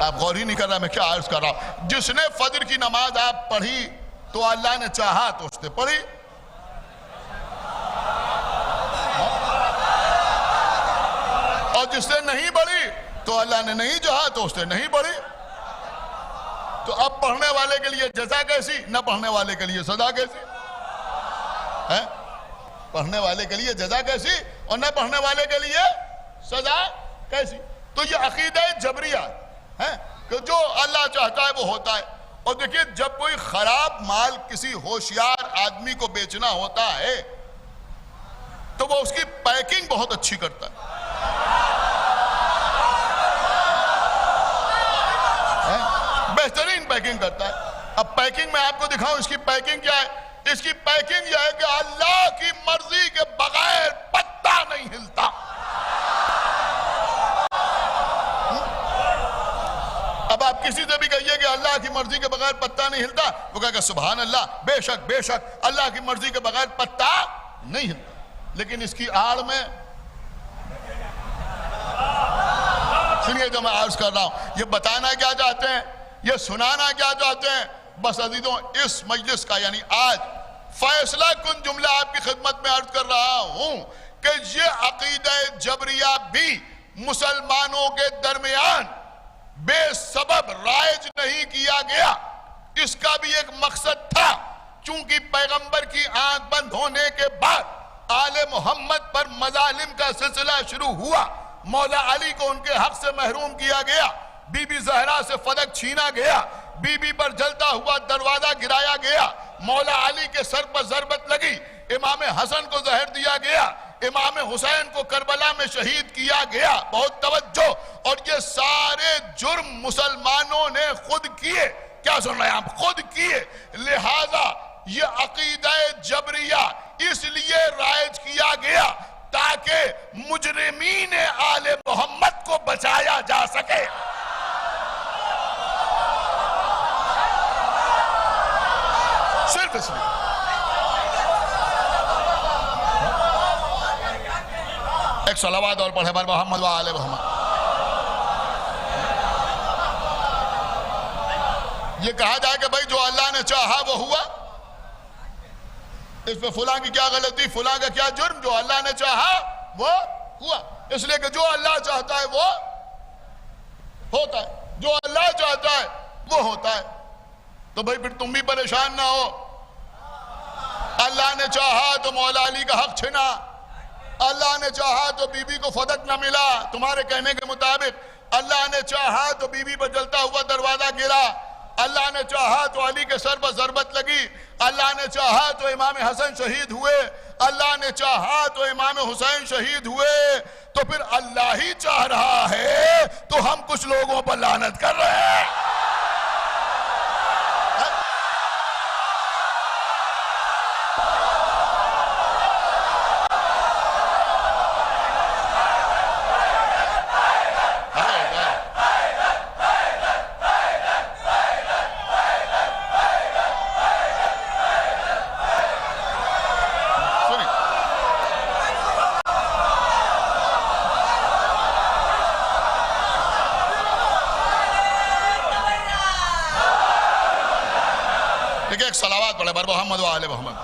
आप गौर ही नहीं कर रहा, मैं क्या अर्ज कर रहा हूं। जिसने फजर की नमाज आप पढ़ी तो अल्लाह ने चाहा तो उसने पढ़ी, और जिसने नहीं पढ़ी तो अल्लाह ने नहीं चाहा तो उसने नहीं पढ़ी। तो अब पढ़ने वाले के लिए जजा कैसी, न पढ़ने वाले के लिए सजा कैसी है? पढ़ने वाले के लिए जजा कैसी और न पढ़ने वाले के लिए सजा कैसी? तो ये अकीदा जबरिया है कि जो अल्लाह चाहता है वो होता है। और देखिए, जब कोई खराब माल किसी होशियार आदमी को बेचना होता है तो वो उसकी पैकिंग बहुत अच्छी करता है, बेहतरीन पैकिंग करता है। अब पैकिंग में आपको दिखाऊं इसकी पैकिंग क्या है। इसकी पैकिंग यह है कि अल्लाह की मर्जी के बगैर पत्ता नहीं हिलता। अब आप किसी से भी कहिए कि अल्लाह की मर्जी के बगैर पत्ता नहीं हिलता, वो कहेगा सुभान अल्लाह, बेशक बेशक अल्लाह की मर्जी के बगैर पत्ता नहीं हिलता। लेकिन इसकी आड़ में सुनिए जो मैं अर्ज कर रहा हूं, ये बताना क्या चाहते हैं, ये सुनाना क्या चाहते हैं। बस अजीजों, इस मजलिस का यानी आज फैसला कुन जुमला आपकी खिदमत में अर्ज कर रहा हूं कि ये अकीदा जबरिया भी मुसलमानों के दरमियान बेसबब राइज नहीं किया गया। इसका भी एक मकसद था, चूंकि पैगंबर की आंख बंद होने के बाद आले मोहम्मद पर मजालिम का सिलसिला शुरू हुआ। मौला अली को उनके हक से महरूम किया गया, बीबी जहरा से फदक छीना गया, बीबी पर जलता हुआ दरवाजा गिराया गया, मौला अली के सर पर जरबत लगी, इमाम हसन को जहर दिया गया, इमाम हुसैन को करबला में शहीद किया गया। बहुत तवज्जो। और ये सारे जुर्म मुसलमानों ने खुद किए। क्या सुन रहे हैं आप? खुद किए। लिहाजा ये अकीदा जबरिया इसलिए राइज किया गया ताकि मुजरिमीन आले मोहम्मद को बचाया जा सके। सिर्फ इसलिए। एक सलावत और पढ़े बर मोहम्मद व आले मोहम्मद। ये कहा जाए कि भाई जो अल्लाह ने चाहा वो हुआ, इसमें फुला की क्या गलती, फुला का क्या जुर्म, जो अल्लाह ने चाहा वो हुआ। इसलिए कि जो अल्लाह चाहता है वो होता है, जो अल्लाह चाहता है वो होता है। तो भाई फिर तुम भी परेशान ना हो। अल्लाह ने चाहा तो मौला अली का हक छिना, अल्लाह ने चाहा तो बीबी को फदक न मिला तुम्हारे कहने के मुताबिक, अल्लाह ने चाहा तो बीबी पर जलता हुआ दरवाजा गिरा, अल्लाह ने चाहा तो अली के सर पर जरबत लगी, अल्लाह ने चाहा तो इमाम हसन शहीद हुए, अल्लाह ने चाहा तो इमाम हुसैन शहीद हुए। तो फिर अल्लाह ही चाह रहा है तो हम कुछ लोगों पर लानत कर रहे हैं। एक सलावत पढ़े बर मोहम्मद व आले मोहम्मद।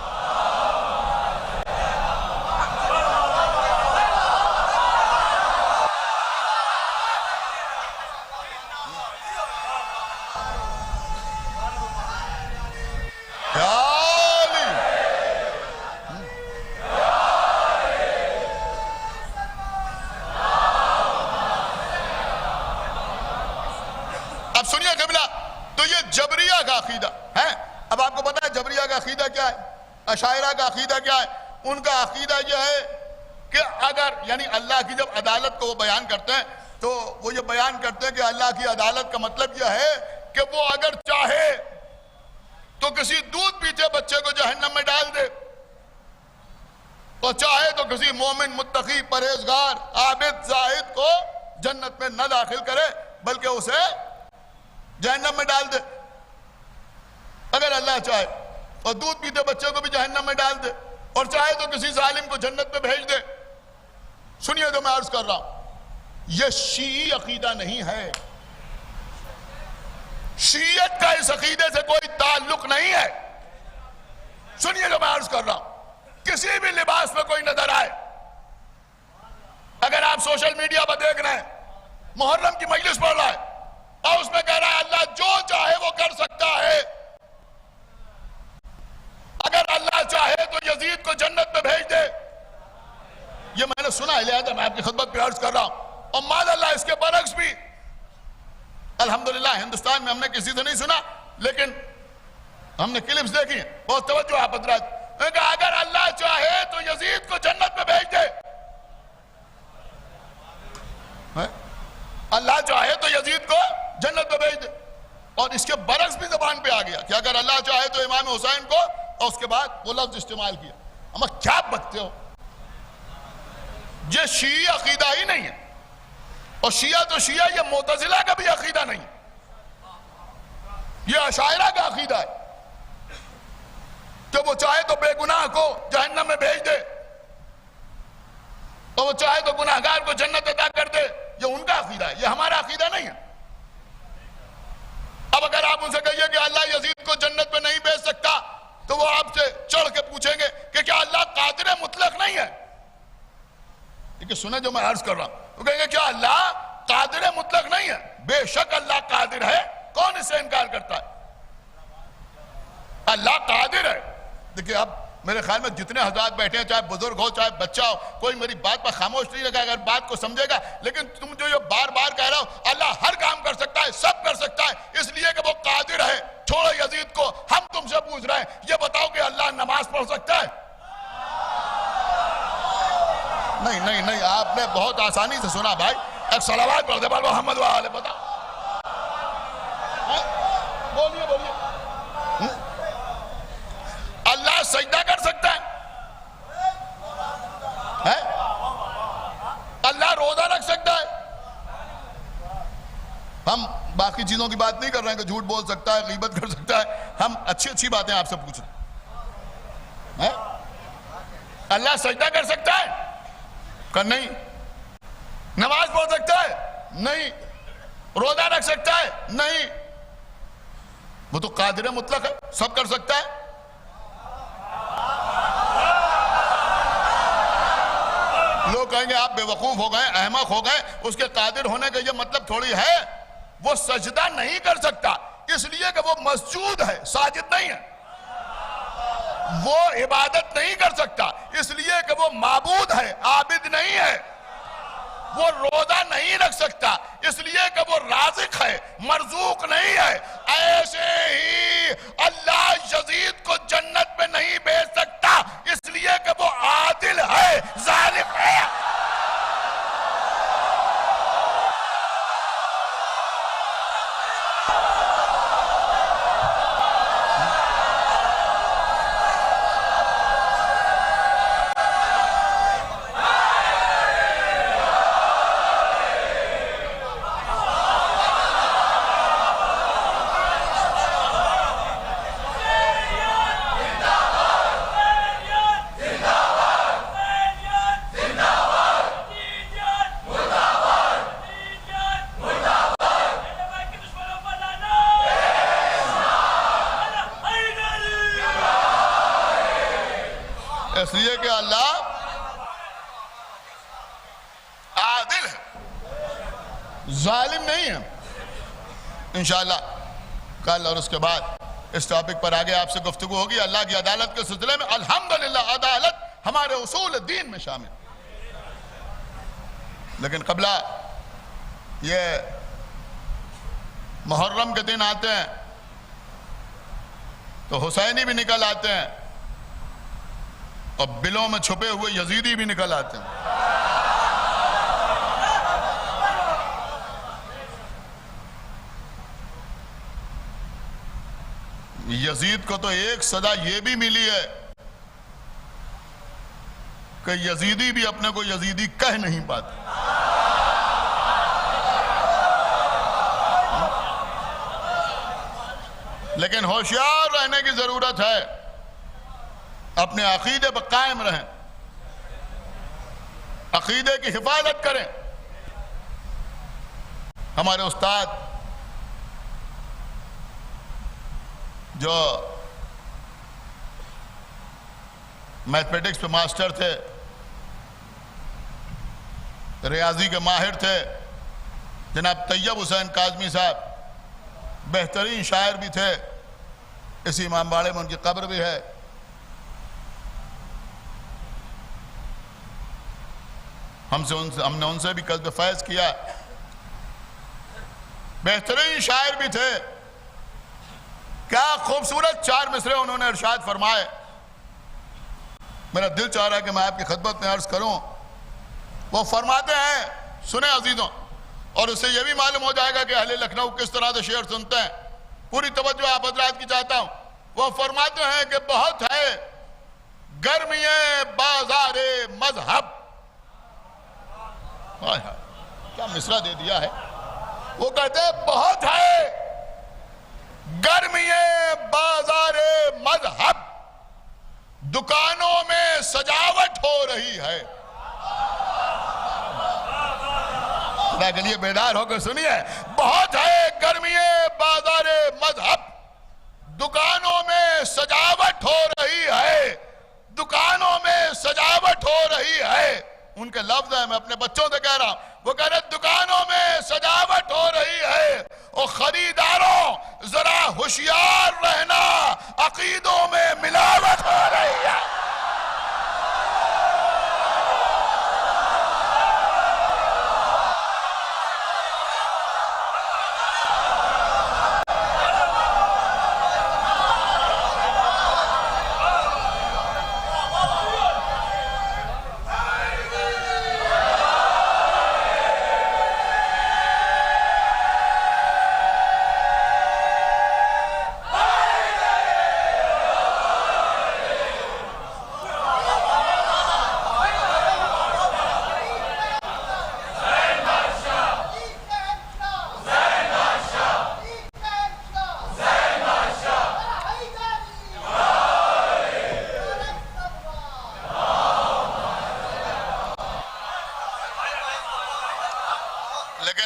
अब सुनिए कबीला, तो ये जबरिया का अकीदा है। अब आपको पता है जबरिया का अकीदा क्या है, अशायरा का अकीदा क्या है। उनका अकीदा यह है कि अगर यानी अल्लाह की जब अदालत को वो बयान करते हैं तो वो ये बयान करते हैं कि अल्लाह की अदालत का मतलब यह है कि वो अगर चाहे तो किसी दूध पीते बच्चे को जहन्नम में डाल दे, तो चाहे तो किसी मोमिन मुत्तकी परहेजगार आबिद जाहिद को जन्नत में न दाखिल करे बल्कि उसे जहन्नम में डाल दे अगर अल्लाह चाहे, और दूध पीते बच्चे को भी जहन्नम में डाल दे, और चाहे तो किसी जालिम को जन्नत में भेज दे। सुनिए जो मैं अर्ज कर रहा हूं, यह शीई अकीदा नहीं है। शीयत का इस अकीदे से कोई ताल्लुक नहीं है। सुनिए जो मैं अर्ज कर रहा हूं, किसी भी लिबास में कोई नजर आए, अगर आप सोशल मीडिया पर देख रहे हैं मुहर्रम की मजलिस पढ़ रहा है और उसमें कह रहा है अल्लाह जो चाहे वो कर सकता है, अगर अल्लाह चाहे तो यजीद को जन्नत में भेज दे, ये मैंने सुना है, लिहाजा मैं आपकी खिदमत पे अर्ज कर रहा हूं। और मादअल्लाह इसके बरक्स भी अल्हम्दुलिल्लाह हिंदुस्तान में हमने किसी से नहीं सुना, लेकिन हमने क्लिप्स देखी, बहुत तवज्जो आप हजरात। अगर अल्लाह चाहे तो यजीद को जन्नत में भेज दे, अल्लाह चाहे तो यजीद को जन्नत में भेज दे। और इसके बरक्स भी जबान पे आ गया कि अगर अल्लाह चाहे तो इमाम हुसैन को, और उसके बाद वो लफ्ज इस्तेमाल किया। हम क्या बकते हो, ये शी अकीदा ही नहीं है। और शिया तो शिया, ये मुतजिला का भी अकीदा नहीं, ये अशायरा का अकीदा है कि वो चाहे तो बेगुनाह को जहन्नम में भेज दे और वो चाहे तो गुनाहगार को जन्नत अता कर दे। ये उनका अकीदा है, ये हमारा अकीदा नहीं है। अब अगर आप उनसे कहिए कि अल्लाह यजीद को जन्नत में नहीं भेज सकता, तो वो आपसे चढ़ के पूछेंगे कि क्या अल्लाह कादिर मुतलक नहीं है। देखिए सुने जो मैं अर्ज कर रहा हूं, वो कहेंगे क्या अल्लाह कादिर मुतलक नहीं है? बेशक अल्लाह कादिर है, कौन इससे इनकार करता है? अल्लाह कादिर है। देखिए अब मेरे ख्याल में जितने हज़रात बैठे हैं, चाहे बुजुर्ग हो चाहे बच्चा हो, कोई मेरी बात पर खामोश नहीं रहेगा अगर बात को समझेगा। लेकिन तुम जो ये बार बार कह रहे हो अल्लाह हर काम कर सकता है, सब कर सकता है, इसलिए कि वो कादिर है, छोड़ो यजीद को। हम तुमसे पूछ रहे हैं, ये बताओ कि अल्लाह नमाज पढ़ सकता है? नहीं नहीं नहीं, आपने बहुत आसानी से सुना भाई। एक सलावत पढ़ दे मोहम्मद वाले, बताओ, बोलिए बोलिए। अल्लाह सजदा कर सकता है? अल्लाह रोजा रख सकता है? हम बाकी चीजों की बात नहीं कर रहे हैं कि झूठ बोल सकता है, गीबत कर सकता है, हम अच्छी अच्छी बातें आपसे पूछ रहे हैं। अल्लाह सजदा कर सकता है? कर नहीं। नमाज पढ़ सकता है? नहीं। रोजा रख सकता है? नहीं। वो तो कादिर मुतलक है, सब कर सकता है। लोग कहेंगे आप बेवकूफ हो गए, अहमक हो गए, उसके कादिर होने का ये मतलब थोड़ी है। वो सजदा नहीं कर सकता इसलिए कि वो मस्जूद है, साजिद नहीं है। वो इबादत नहीं कर सकता इसलिए कि वो माबूद है, आबिद नहीं है। वो रोजा नहीं रख सकता इसलिए कि वो राज़िक है, मरज़ूक नहीं है। ऐसे ही अल्लाह यजीद को जन्नत में नहीं भेज सकता इसलिए कि वो आदिल है, ज़ालिम है। इसलिए कि अल्लाह आदिल है, जालिम नहीं है। इंशाअल्लाह कल और उसके बाद इस टॉपिक पर आगे आपसे गुफ्तगू होगी। अल्लाह की अदालत के सिलसिले में अल्हम्दुलिल्लाह अदालत हमारे उसूल दीन में शामिल। लेकिन कबला ये मुहर्रम के दिन आते हैं तो हुसैनी भी निकल आते हैं और बिलों में छुपे हुए यजीदी भी निकल आते हैं। यजीद को तो एक सजा ये भी मिली है कि यजीदी भी अपने को यजीदी कह नहीं पाते। लेकिन होशियार रहने की जरूरत है, अपने अकीदे पर कायम रहें, अकीदे की हिफाजत करें। हमारे उस्ताद जो मैथमेटिक्स पे मास्टर थे, रियाजी के माहिर थे, जनाब तैयब हुसैन काज़मी साहब, बेहतरीन शायर भी थे। इसी इमामबाड़े में उनकी कब्र भी है। हमने उनसे भी कस्ब फैज किया। बेहतरीन शायर भी थे। क्या खूबसूरत 4 मिसरे उन्होंने इरशाद फरमाए। मेरा दिल चाह रहा है कि मैं आपकी खिदमत में अर्ज करूं। वो फरमाते हैं, सुने अजीजों, और उससे यह भी मालूम हो जाएगा कि अहले लखनऊ किस तरह से शेर सुनते हैं। पूरी तवज्जो आप हजरात की चाहता हूं। वो फरमाते हैं कि बहुत है गर्मिये बाजारे मजहब। क्या मिसरा दे दिया है। वो कहते हैं बहुत है गर्मिये बाजारे मजहब, दुकानों में सजावट हो रही है। खुदा के लिए बेदार होकर सुनिए। बहुत है गर्मिये बाजारे मजहब, दुकानों में सजावट हो रही है, दुकानों में सजावट हो रही है। उनके लफ्ज है, मैं अपने बच्चों से कह रहा हूं। वो कह रहे दुकानों में सजावट हो रही है और खरीदारों जरा होशियार रहना, अकीदों में मिलावट हो रही है।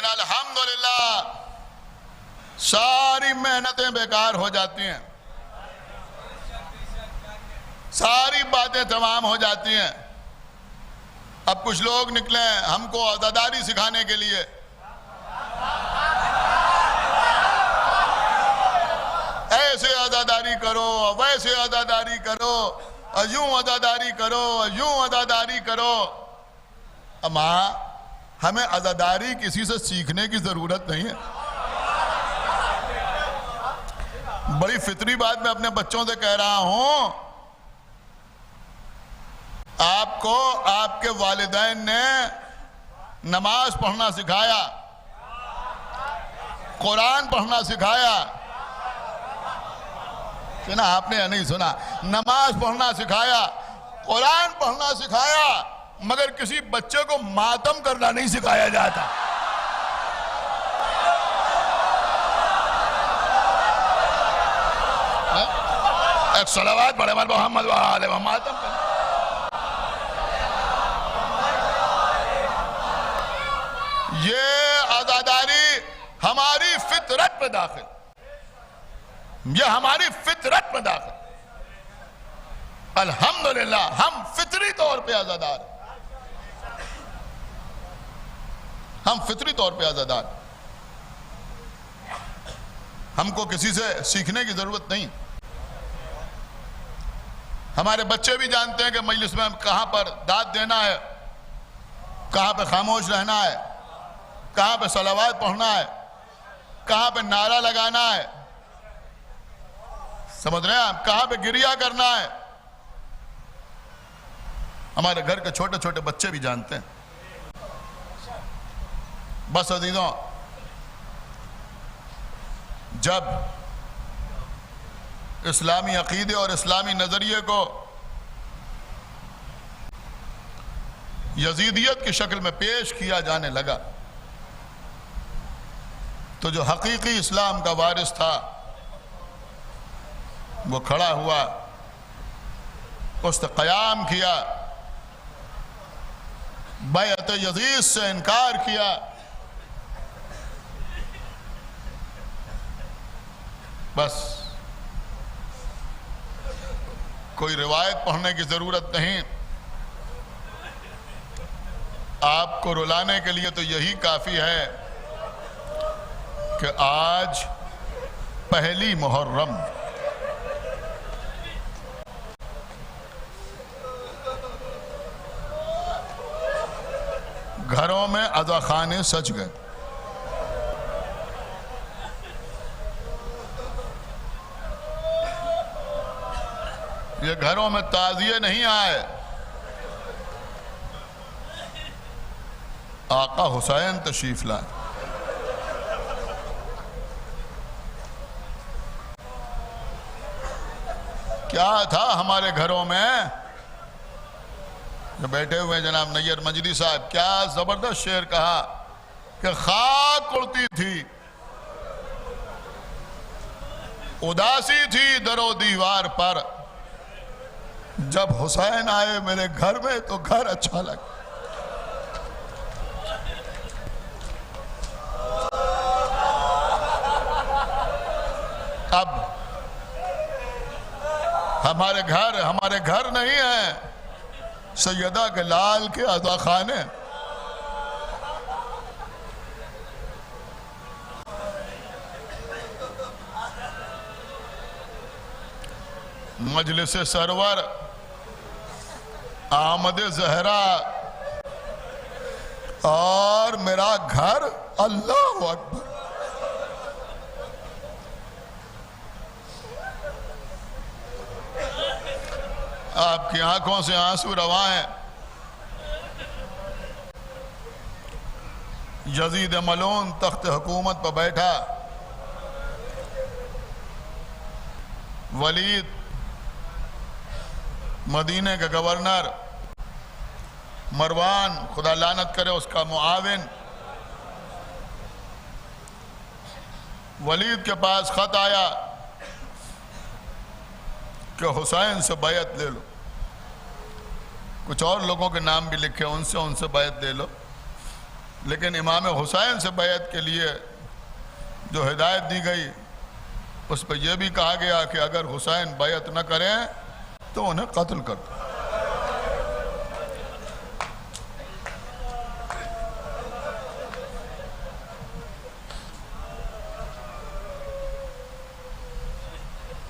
लेकिन अल्हम्दुलिल्लाह सारी मेहनतें बेकार हो जाती हैं, सारी बातें तमाम हो जाती हैं। अब कुछ लोग निकले हमको अज़ादारी सिखाने के लिए। ऐसे अज़ादारी करो, वैसे अज़ादारी करो, यूं अज़ादारी करो, यूं अज़ादारी करो। अम्मा हमें अज़ादारी किसी से सीखने की जरूरत नहीं है। बड़ी फितरी बात मैं अपने बच्चों से कह रहा हूं, आपको आपके वालिदैन ने नमाज पढ़ना सिखाया, कुरान पढ़ना सिखाया, सुना आपने या नहीं सुना? नमाज पढ़ना सिखाया, कुरान पढ़ना सिखाया, मगर किसी बच्चे को मातम करना नहीं सिखाया जाता। एक सलावत पढ़े मोहम्मद वाले मातम कर। ये आज़ादारी हमारी फितरत में दाखिल, ये हमारी फितरत में दाखिल। अल्हम्दुलिल्लाह हम फितरी तौर पे आज़ादार, हम फितरी तौर पे आज़ादार। हमको किसी से सीखने की जरूरत नहीं। हमारे बच्चे भी जानते हैं कि मजलिस में कहां पर दाद देना है, कहां पे खामोश रहना है, कहां पे सलावात पढ़ना है, कहां पे नारा लगाना है, समझ रहे हैं आप? कहां पे गिरिया करना है। हमारे घर के छोटे छोटे बच्चे भी जानते हैं। बस अजीजों, जब इस्लामी अकीदे और इस्लामी नजरिए को यजीदियत की शक्ल में पेश किया जाने लगा, तो जो हकीकी इस्लाम का वारिस था वो खड़ा हुआ, उसने क़याम किया, बैअत यजीद से इनकार किया। बस कोई रिवायत पढ़ने की जरूरत नहीं, आपको रुलाने के लिए तो यही काफी है कि आज पहली मुहर्रम, घरों में अज़ाखाने सज गए। ये घरों में ताज़िए नहीं आए, आका हुसैन तशरीफ लाए। क्या था हमारे घरों में? जो बैठे हुए जनाब नैयर मजदी साहब, क्या जबरदस्त शेर कहा कि खाक उड़ती थी, उदासी थी दरो दीवार पर, जब हुसैन आए मेरे घर में तो घर अच्छा लगा। अब हमारे घर नहीं है सैयदा के लाल के अज़ाखाने। मजलिस सरवर, आमद जहरा और मेरा घर, अल्लाह अकबर। आपकी आंखों से आंसू रवा हैं। यजीद मलून तख्त हुकूमत पर बैठा, वलीद मदीने का गवर्नर, मरवान खुदा लानत करे उसका मुआविन, वलीद के पास खत आया कि हुसैन से बैत ले लो। कुछ और लोगों के नाम भी लिखे, उनसे बैत ले लो। लेकिन इमाम हुसैन से बैत के लिए जो हिदायत दी गई उस पर यह भी कहा गया कि अगर हुसैन बैत न करें तो उन्हें कत्ल कर दो।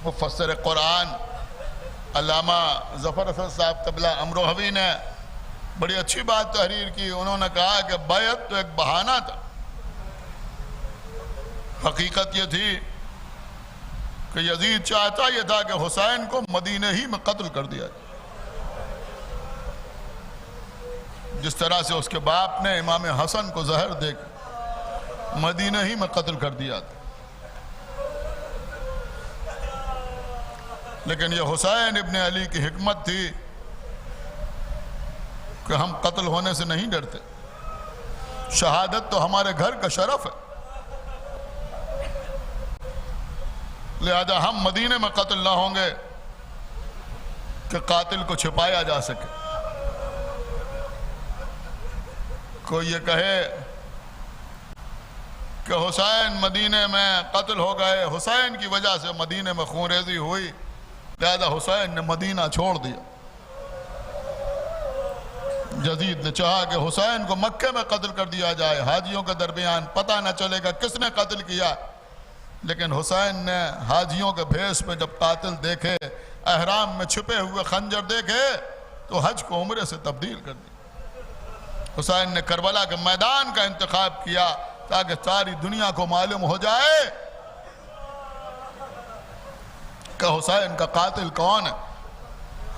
मुफस्सिर कुरान अल्लामा ज़फ़र असद साहब तबला अमरोहवी ने बड़ी अच्छी बात तहरीर की। उन्होंने कहा कि बैत तो एक बहाना था, हकीकत ये थी कि यजीद चाहता यह था कि हुसैन को मदीने ही में कत्ल कर दिया जाए, जिस तरह से उसके बाप ने इमाम हसन को जहर देकर मदीने ही में कत्ल कर दिया था। लेकिन यह हुसैन इब्ने अली की हिकमत थी कि हम कत्ल होने से नहीं डरते, शहादत तो हमारे घर का शरफ है, लिहाजा हम मदीने में कत्ल ना होंगे कि कातिल को छिपाया जा सके। कोई ये कहे कि हुसैन मदीने में कत्ल हो गए, हुसैन की वजह से मदीने में खूनरेजी हुई, लिहाजा हुसैन ने मदीना छोड़ दिया। यजीद ने चाहा कि हुसैन को मक्के में कत्ल कर दिया जाए, हाजियों के दरमियान पता न चलेगा किसने कत्ल किया। लेकिन हुसैन ने हाजियों के भेष में जब कातिल देखे, अहराम में छुपे हुए खंजर देखे, तो हज को उम्रे से तब्दील कर दिया। हुसैन ने करबला के मैदान का इंतखाब किया ताकि सारी दुनिया को मालूम हो जाए कि हुसैन का कातिल कौन है।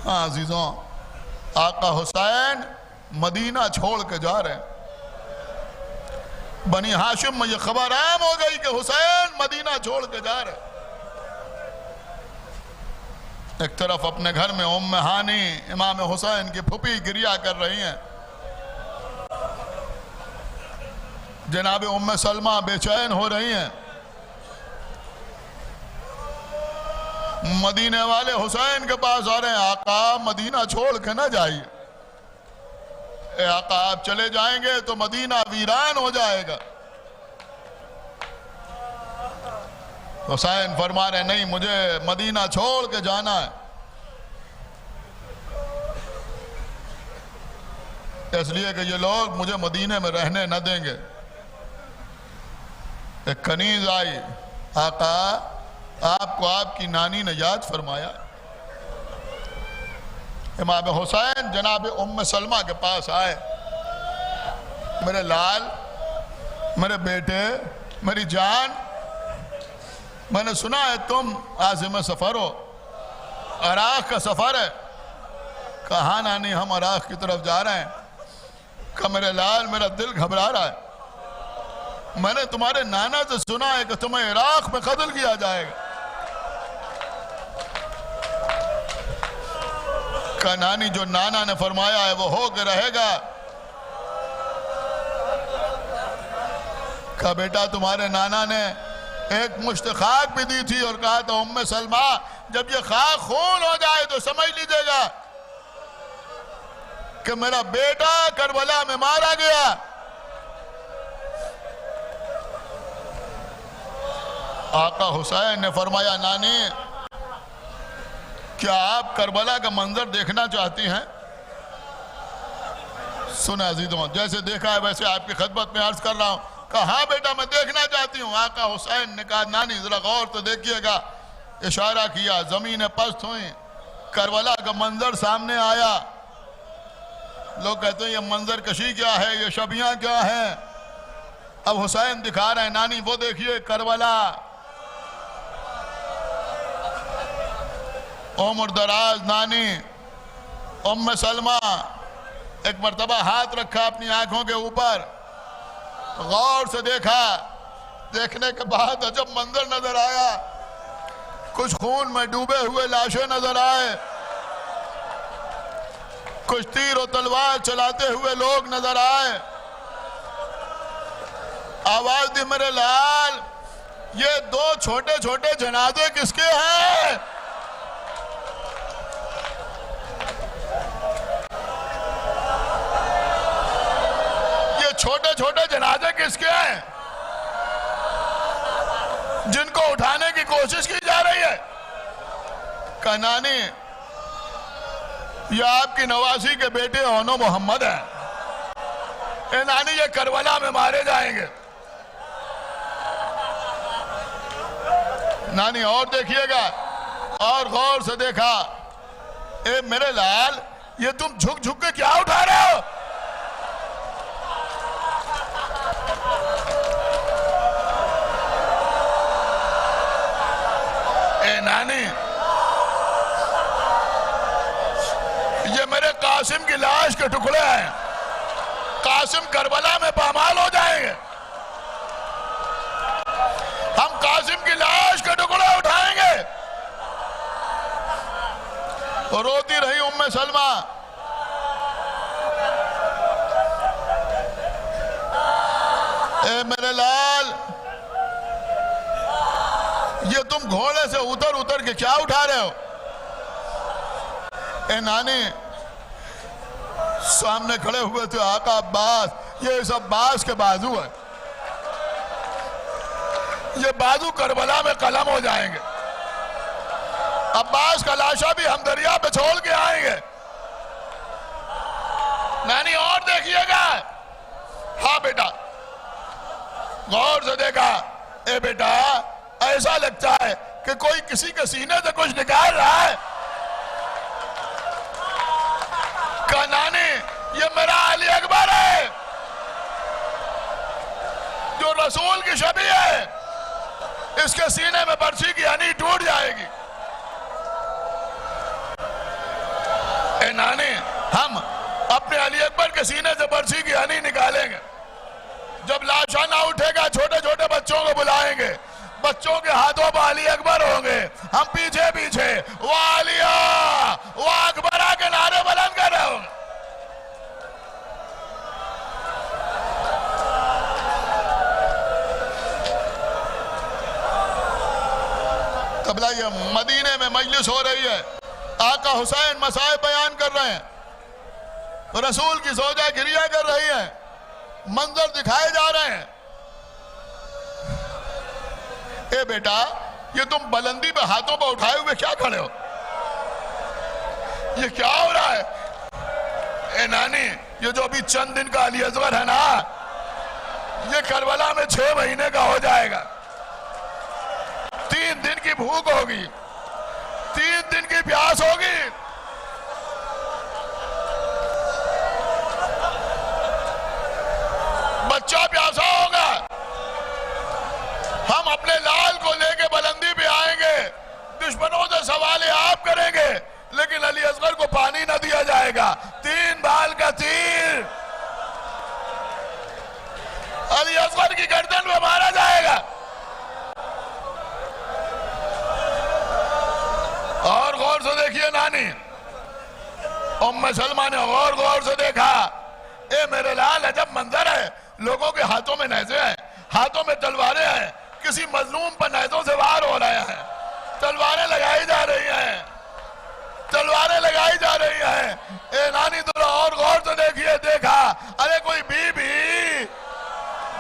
हाँ अजीजों, आका हुसैन मदीना छोड़ के जा रहे हैं। बनी हाशिम में यह खबर आम हो गई कि हुसैन मदीना छोड़ के जा रहे। एक तरफ अपने घर में उम्मे हानी इमाम हुसैन की फूफी गिरिया कर रही हैं, जनाब उम्मे सलमा बेचैन हो रही हैं। मदीने वाले हुसैन के पास आ रहे हैं, आका मदीना छोड़ के ना जाइए, ए आका आप चले जाएंगे तो मदीना वीरान हो जाएगा। हुसैन फरमा रहे नहीं, मुझे मदीना छोड़ के जाना है, इसलिए कि ये लोग मुझे मदीने में रहने न देंगे। एक कनीज आई, आका आपको आपकी नानी ने याद फरमाया। इमाम हुसैन जनाब उम्मे सलमा के पास आए, मेरे लाल, मेरे बेटे, मेरी जान, मैंने सुना है तुम आज़िम सफ़र हो, इराक़ का सफ़र है। कहा नानी हम इराक़ की तरफ जा रहे हैं। कहा मेरे लाल, मेरा दिल घबरा रहा है, मैंने तुम्हारे नाना से सुना है कि तुम्हें इराक़ में कत्ल किया जाएगा। का नानी, जो नाना ने फरमाया है वो हो के रहेगा। का बेटा तुम्हारे नाना ने एक मुश्त खाक भी दी थी और कहा था उम्मे सलमा जब ये खाक खून हो जाए तो समझ लीजिएगा कि मेरा बेटा करबला में मारा गया। आका हुसैन ने फरमाया नानी, क्या आप करबला का मंजर देखना चाहती हैं? सुना अजीजों, जैसे देखा है वैसे आपकी खिदमत में अर्ज कर रहा हूं। कहा हाँ बेटा मैं देखना चाहती हूं। आका हुसैन ने कहा नानी जरा गौर तो देखिएगा। इशारा किया, जमीनें पस्त हुई, करबला का मंजर सामने आया। लोग कहते हैं ये मंजर कशी क्या है, ये शबियां क्या हैं। अब हुसैन दिखा रहे हैं, नानी वो देखिए करबला, उम्र दराज नानी उम्मे सलमा। एक मर्तबा हाथ रखा अपनी आंखों के ऊपर, गौर से देखा। देखने के बाद अजब मंजर नजर आया, कुछ खून में डूबे हुए लाशें नजर आए, कुछ तीर और तलवार चलाते हुए लोग नजर आए। आवाज दी, मेरे लाल ये दो छोटे छोटे जनाजे किसके हैं? छोटे छोटे जनाजे किसके हैं जिनको उठाने की कोशिश की जा रही है? कनानी, ये आपकी नवासी के बेटे ओनो मोहम्मद हैं। ए नानी, ये करबला में मारे जाएंगे। नानी और देखिएगा, और गौर से देखा। ए मेरे लाल, ये तुम झुक झुक के क्या उठा रहे हो? ए नानी, ये मेरे कासिम की लाश के टुकड़े हैं। कासिम करबला में पामाल हो जाएंगे। हम कासिम की लाश के टुकड़े उठाएंगे। तो रोती रही उम्मे सलमा। ए मेरे लाल, ये तुम घोड़े से उतर उतर के क्या उठा रहे हो? ए नानी, सामने खड़े हुए थे आका अब्बास। ये सब अब्बास के बाजू है। ये बाजू करबला में कलम हो जाएंगे। अब्बास का लाशा भी हम दरिया पे छोड़ के आएंगे। नानी और देखिएगा। हाँ बेटा, गौर से देखा। ए बेटा, ऐसा लगता है कि कोई किसी के सीने से कुछ निकाल रहा है। नानी, ये मेरा अली अकबर है जो रसूल की शबी है। इसके सीने में बरसी की हनी टूट जाएगी। ए नानी, हम अपने अली अकबर के सीने से बरसी की हनी निकालेंगे। जब लाशा ना उठेगा, छोटे छोटे बच्चों को बुलाएंगे। बच्चों के हाथों पर अली अकबर होंगे। हम पीछे पीछे वाह अलिया वाह अकबरा के नारे बुलंद कर रहे होंगे। तबला ये मदीने में मजलिस हो रही है। आका हुसैन मसाइब बयान कर रहे हैं। रसूल की सौजा गिरिया कर रही है। मंजर दिखाए जा रहे हैं। ए बेटा, ये तुम बुलंदी पे हाथों पर उठाए हुए क्या खड़े हो? ये क्या हो रहा है? ए नानी, ये जो अभी चंद दिन का अली असगर है ना, ये करबला में 6 महीने का हो जाएगा। 3 दिन की भूख होगी, 3 दिन की प्यास होगी। बच्चा प्यासा होगा। हम अपने लाल को लेके बुलंदी पे आएंगे। दुश्मनों से सवाल आप करेंगे, लेकिन अली असगर को पानी न दिया जाएगा। 3 बाल का तीर अली असगर की गर्दन में मारा जाएगा। और गौर से देखिए नानी, उम्मे सलमा ने और गौर से देखा। ए मेरे लाल, अजब मंजर है। लोगों के हाथों में नेज़े हैं, हाथों में तलवारें हैं। किसी मजलूम पर नेज़ों से वार हो रहे हैं। तलवारें लगाई जा रही हैं, तलवारें लगाई जा रही हैं। ए नानी, थोड़ा और गौर से देखिए। देखा, अरे कोई बीबी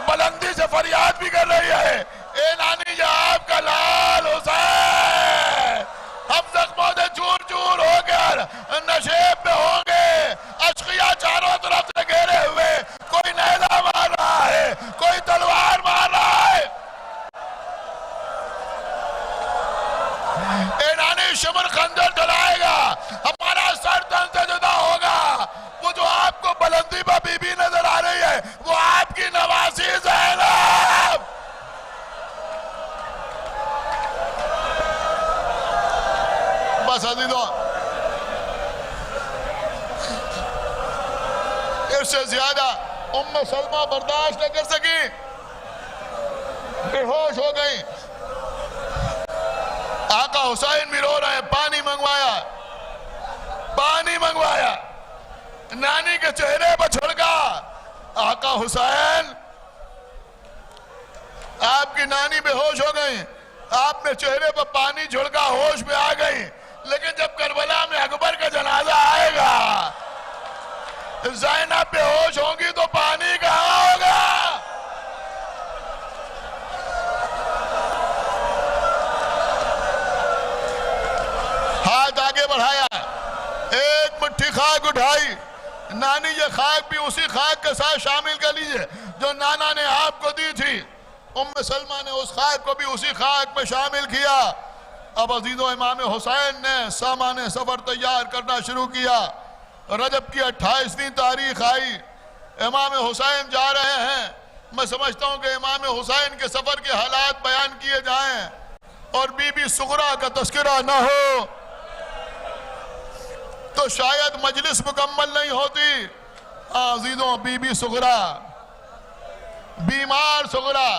बुलंदी से फरियाद भी कर रही है। ए नानी, ये आपका लाल हुसैन। हम जख्मों से चूर चूर होकर नशेब में होंगे। अशकिया चारों तरफ से घेरे हुए, कोई नेज़ा मार रहा है, कोई तलवार मार रहा है। ए नानी, शिमर खंजर चलाएगा, हमारा सर तन से जुदा होगा। वो जो आपको बुलंदी पर बीबी नजर आ रही है, वो आपकी नवासी ज़ैनब। बस अजीजों, इससे ज्यादा उम्मे सलमा बर्दाश्त न कर सकी, बेहोश हो गई। आका हुसैन भी रो रहे हैं। पानी मंगवाया, पानी मंगवाया, नानी के चेहरे पर छिड़का। आका हुसैन, आपकी नानी बेहोश हो गई। आपने चेहरे पर पानी छिड़का, होश में आ गई। लेकिन जब करबला में अकबर का जनाजा आएगा, ज़ैनब बेहोश होंगी तो पानी कहाँ होगा? उठाई। नानी ये खाक भी उसी खाक के साथ शामिल कर लीजिए जो नाना ने आपको दी थी। उम्मे सलमा ने उस खाक को भी उसी खाक में शामिल किया। अब अजीजों, इमाम हुसैन ने सामान सफर तैयार करना शुरू किया। रजब की 28वीं तारीख आई, इमाम हुसैन जा रहे हैं। मैं समझता हूं कि इमाम हुसैन के सफर के हालात बयान किए जाएं और बीबी सुगरा का तस्करा न हो तो शायद मजलिस मुकम्मल नहीं होती। अजीजों, बीबी सुगरा, बीमार सुगरा,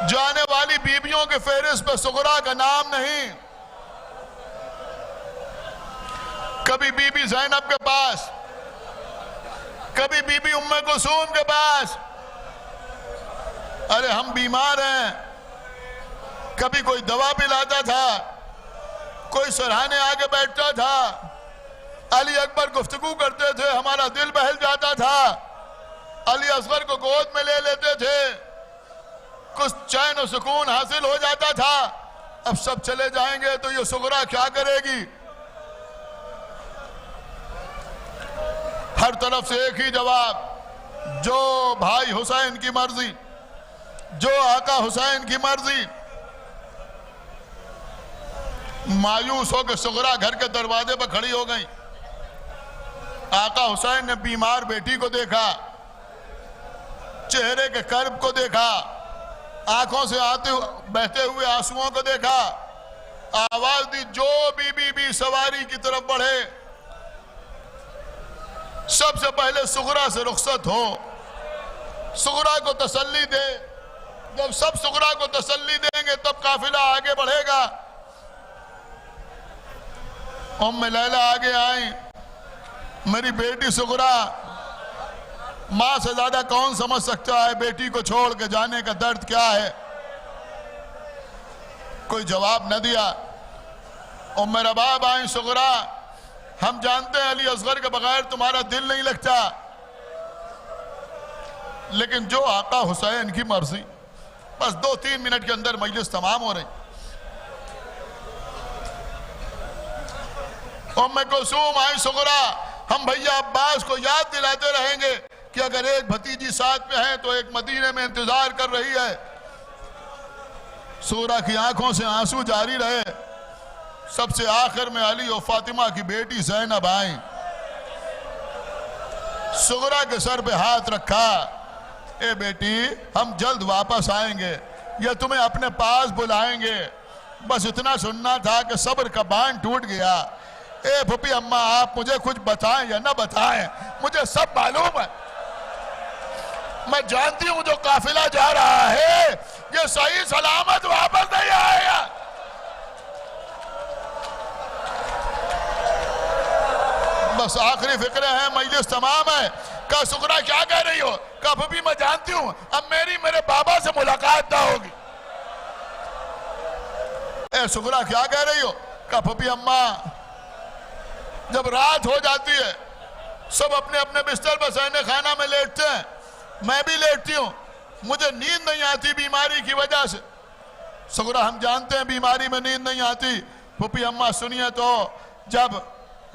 जाने वाली बीबियों के फेहरिस्त पर सुगरा का नाम नहीं। कभी बीबी ज़ैनब के पास, कभी बीबी उम्मे कुलसूम के पास, अरे हम बीमार हैं। कभी कोई दवा पिलाता था, कोई सराहने आके बैठता था, अली अकबर गुफ्तगू करते थे, हमारा दिल बहल जाता था। अली असगर को गोद में ले लेते थे, कुछ चैन और सुकून हासिल हो जाता था। अब सब चले जाएंगे तो ये सुगरा क्या करेगी? हर तरफ से एक ही जवाब, जो भाई हुसैन की मर्जी, जो आका हुसैन की मर्जी। मायूस होकर सुगरा घर के दरवाजे पर खड़ी हो गई। आका हुसैन ने बीमार बेटी को देखा, चेहरे के कर्ब को देखा, आंखों से बहते हुए आंसुओं को देखा। आवाज दी, जो बीबी सवारी की तरफ बढ़े, सबसे पहले सुगरा से रुखसत हो, सुगरा को तसल्ली दे। जब सब सुगरा को तसल्ली देंगे तब काफिला आगे बढ़ेगा। उम्मे लैला आगे आई, मेरी बेटी सुगरा, मां से ज्यादा कौन समझ सकता है बेटी को छोड़ के जाने का दर्द क्या है? कोई जवाब न दिया। उम्मे रबाब आई, सुगरा, हम जानते हैं अली असगर के बगैर तुम्हारा दिल नहीं लगता, लेकिन जो आका हुसैन की मर्जी। बस 2-3 मिनट के अंदर मजलिस तमाम हो रही। उम्मे कुलसूम आई, सुगरा, हम भैया अब्बास को याद दिलाते रहेंगे कि अगर एक भतीजी साथ में है तो एक मदीने में इंतजार कर रही है। सुगरा की आंखों से आंसू जारी रहे। सबसे आखिर में अली और फातिमा की बेटी ज़ैनब आई, सुगरा के सर पे हाथ रखा। ए बेटी, हम जल्द वापस आएंगे या तुम्हें अपने पास बुलाएंगे। बस इतना सुनना था कि सब्र का बांध टूट गया। ए फूफी अम्मा, आप मुझे कुछ बताएं या ना बताएं, मुझे सब मालूम है। मैं जानती हूं जो काफिला जा रहा है ये सही सलामत वापस नहीं आएगा। बस आखिरी फिक्र है, मजलिस तमाम है। का सुगरा क्या कह रही हो? का फूफी मैं जानती हूं अब मेरे बाबा से मुलाकात ना होगी। ए सुगरा क्या कह रही हो? का फूफी अम्मा, जब रात हो जाती है सब अपने अपने बिस्तर पर सहने खाना में लेटते हैं, मैं भी लेटती हूँ, मुझे नींद नहीं आती बीमारी की वजह से। सुगरा, हम जानते हैं बीमारी में नींद नहीं आती। फूफी अम्मा सुनिए तो, जब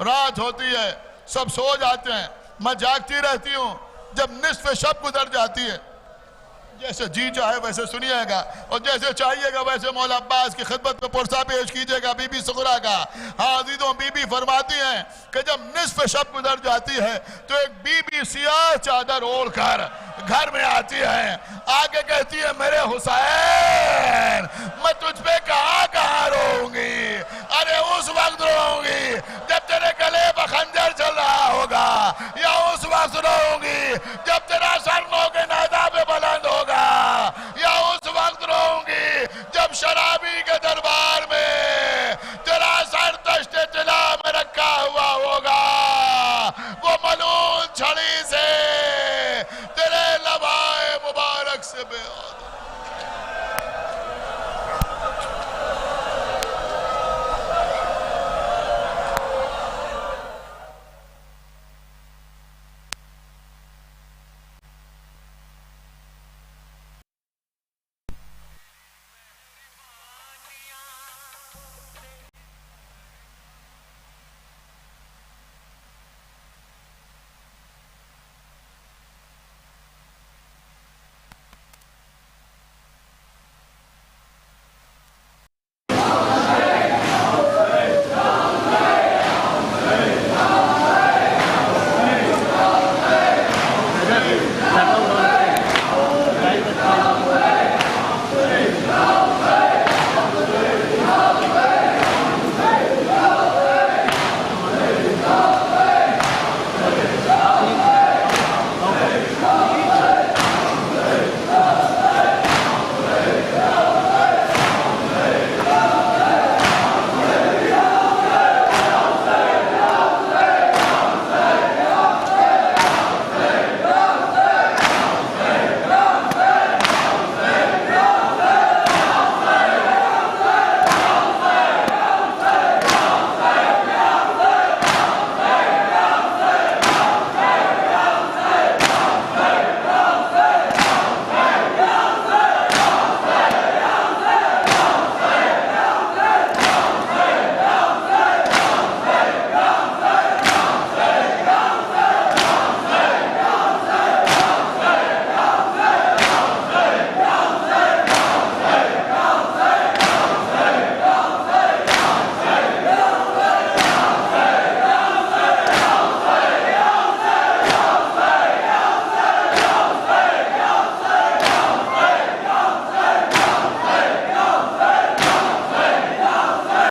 रात होती है सब सो जाते हैं, मैं जागती रहती हूँ। जब निस्फ शब गुजर जाती है, जैसे जी चाहे वैसे सुनिएगा और जैसे चाहिएगा वैसे मौला अब्बास की खिदमत में पुरसा पेश कीजिएगा बीबी सुगरा का। हाँ अजीजों, बीबी फरमाती हैं कि जब निस्फ शब गुजर जाती है तो एक बीबी सियाह चादर ओढ़कर घर में आती है, आगे कहती है, मेरे हुसैन, मैं तुझ पे कहाँ कहाँ रोऊंगी। अरे उस वक्त रोऊंगी जब तेरे गले पर खंजर चल रहा होगा, या उस वक्त रोऊंगी जब तेरा सर नोके नादा पे बुलंद होगा, या उस वक्त रोऊंगी जब शराबी के दरबार में तेरा सर तश्ते तिला में रखा हुआ होगा। वो मलून छड़ी से तेरे लबाए मुबारक से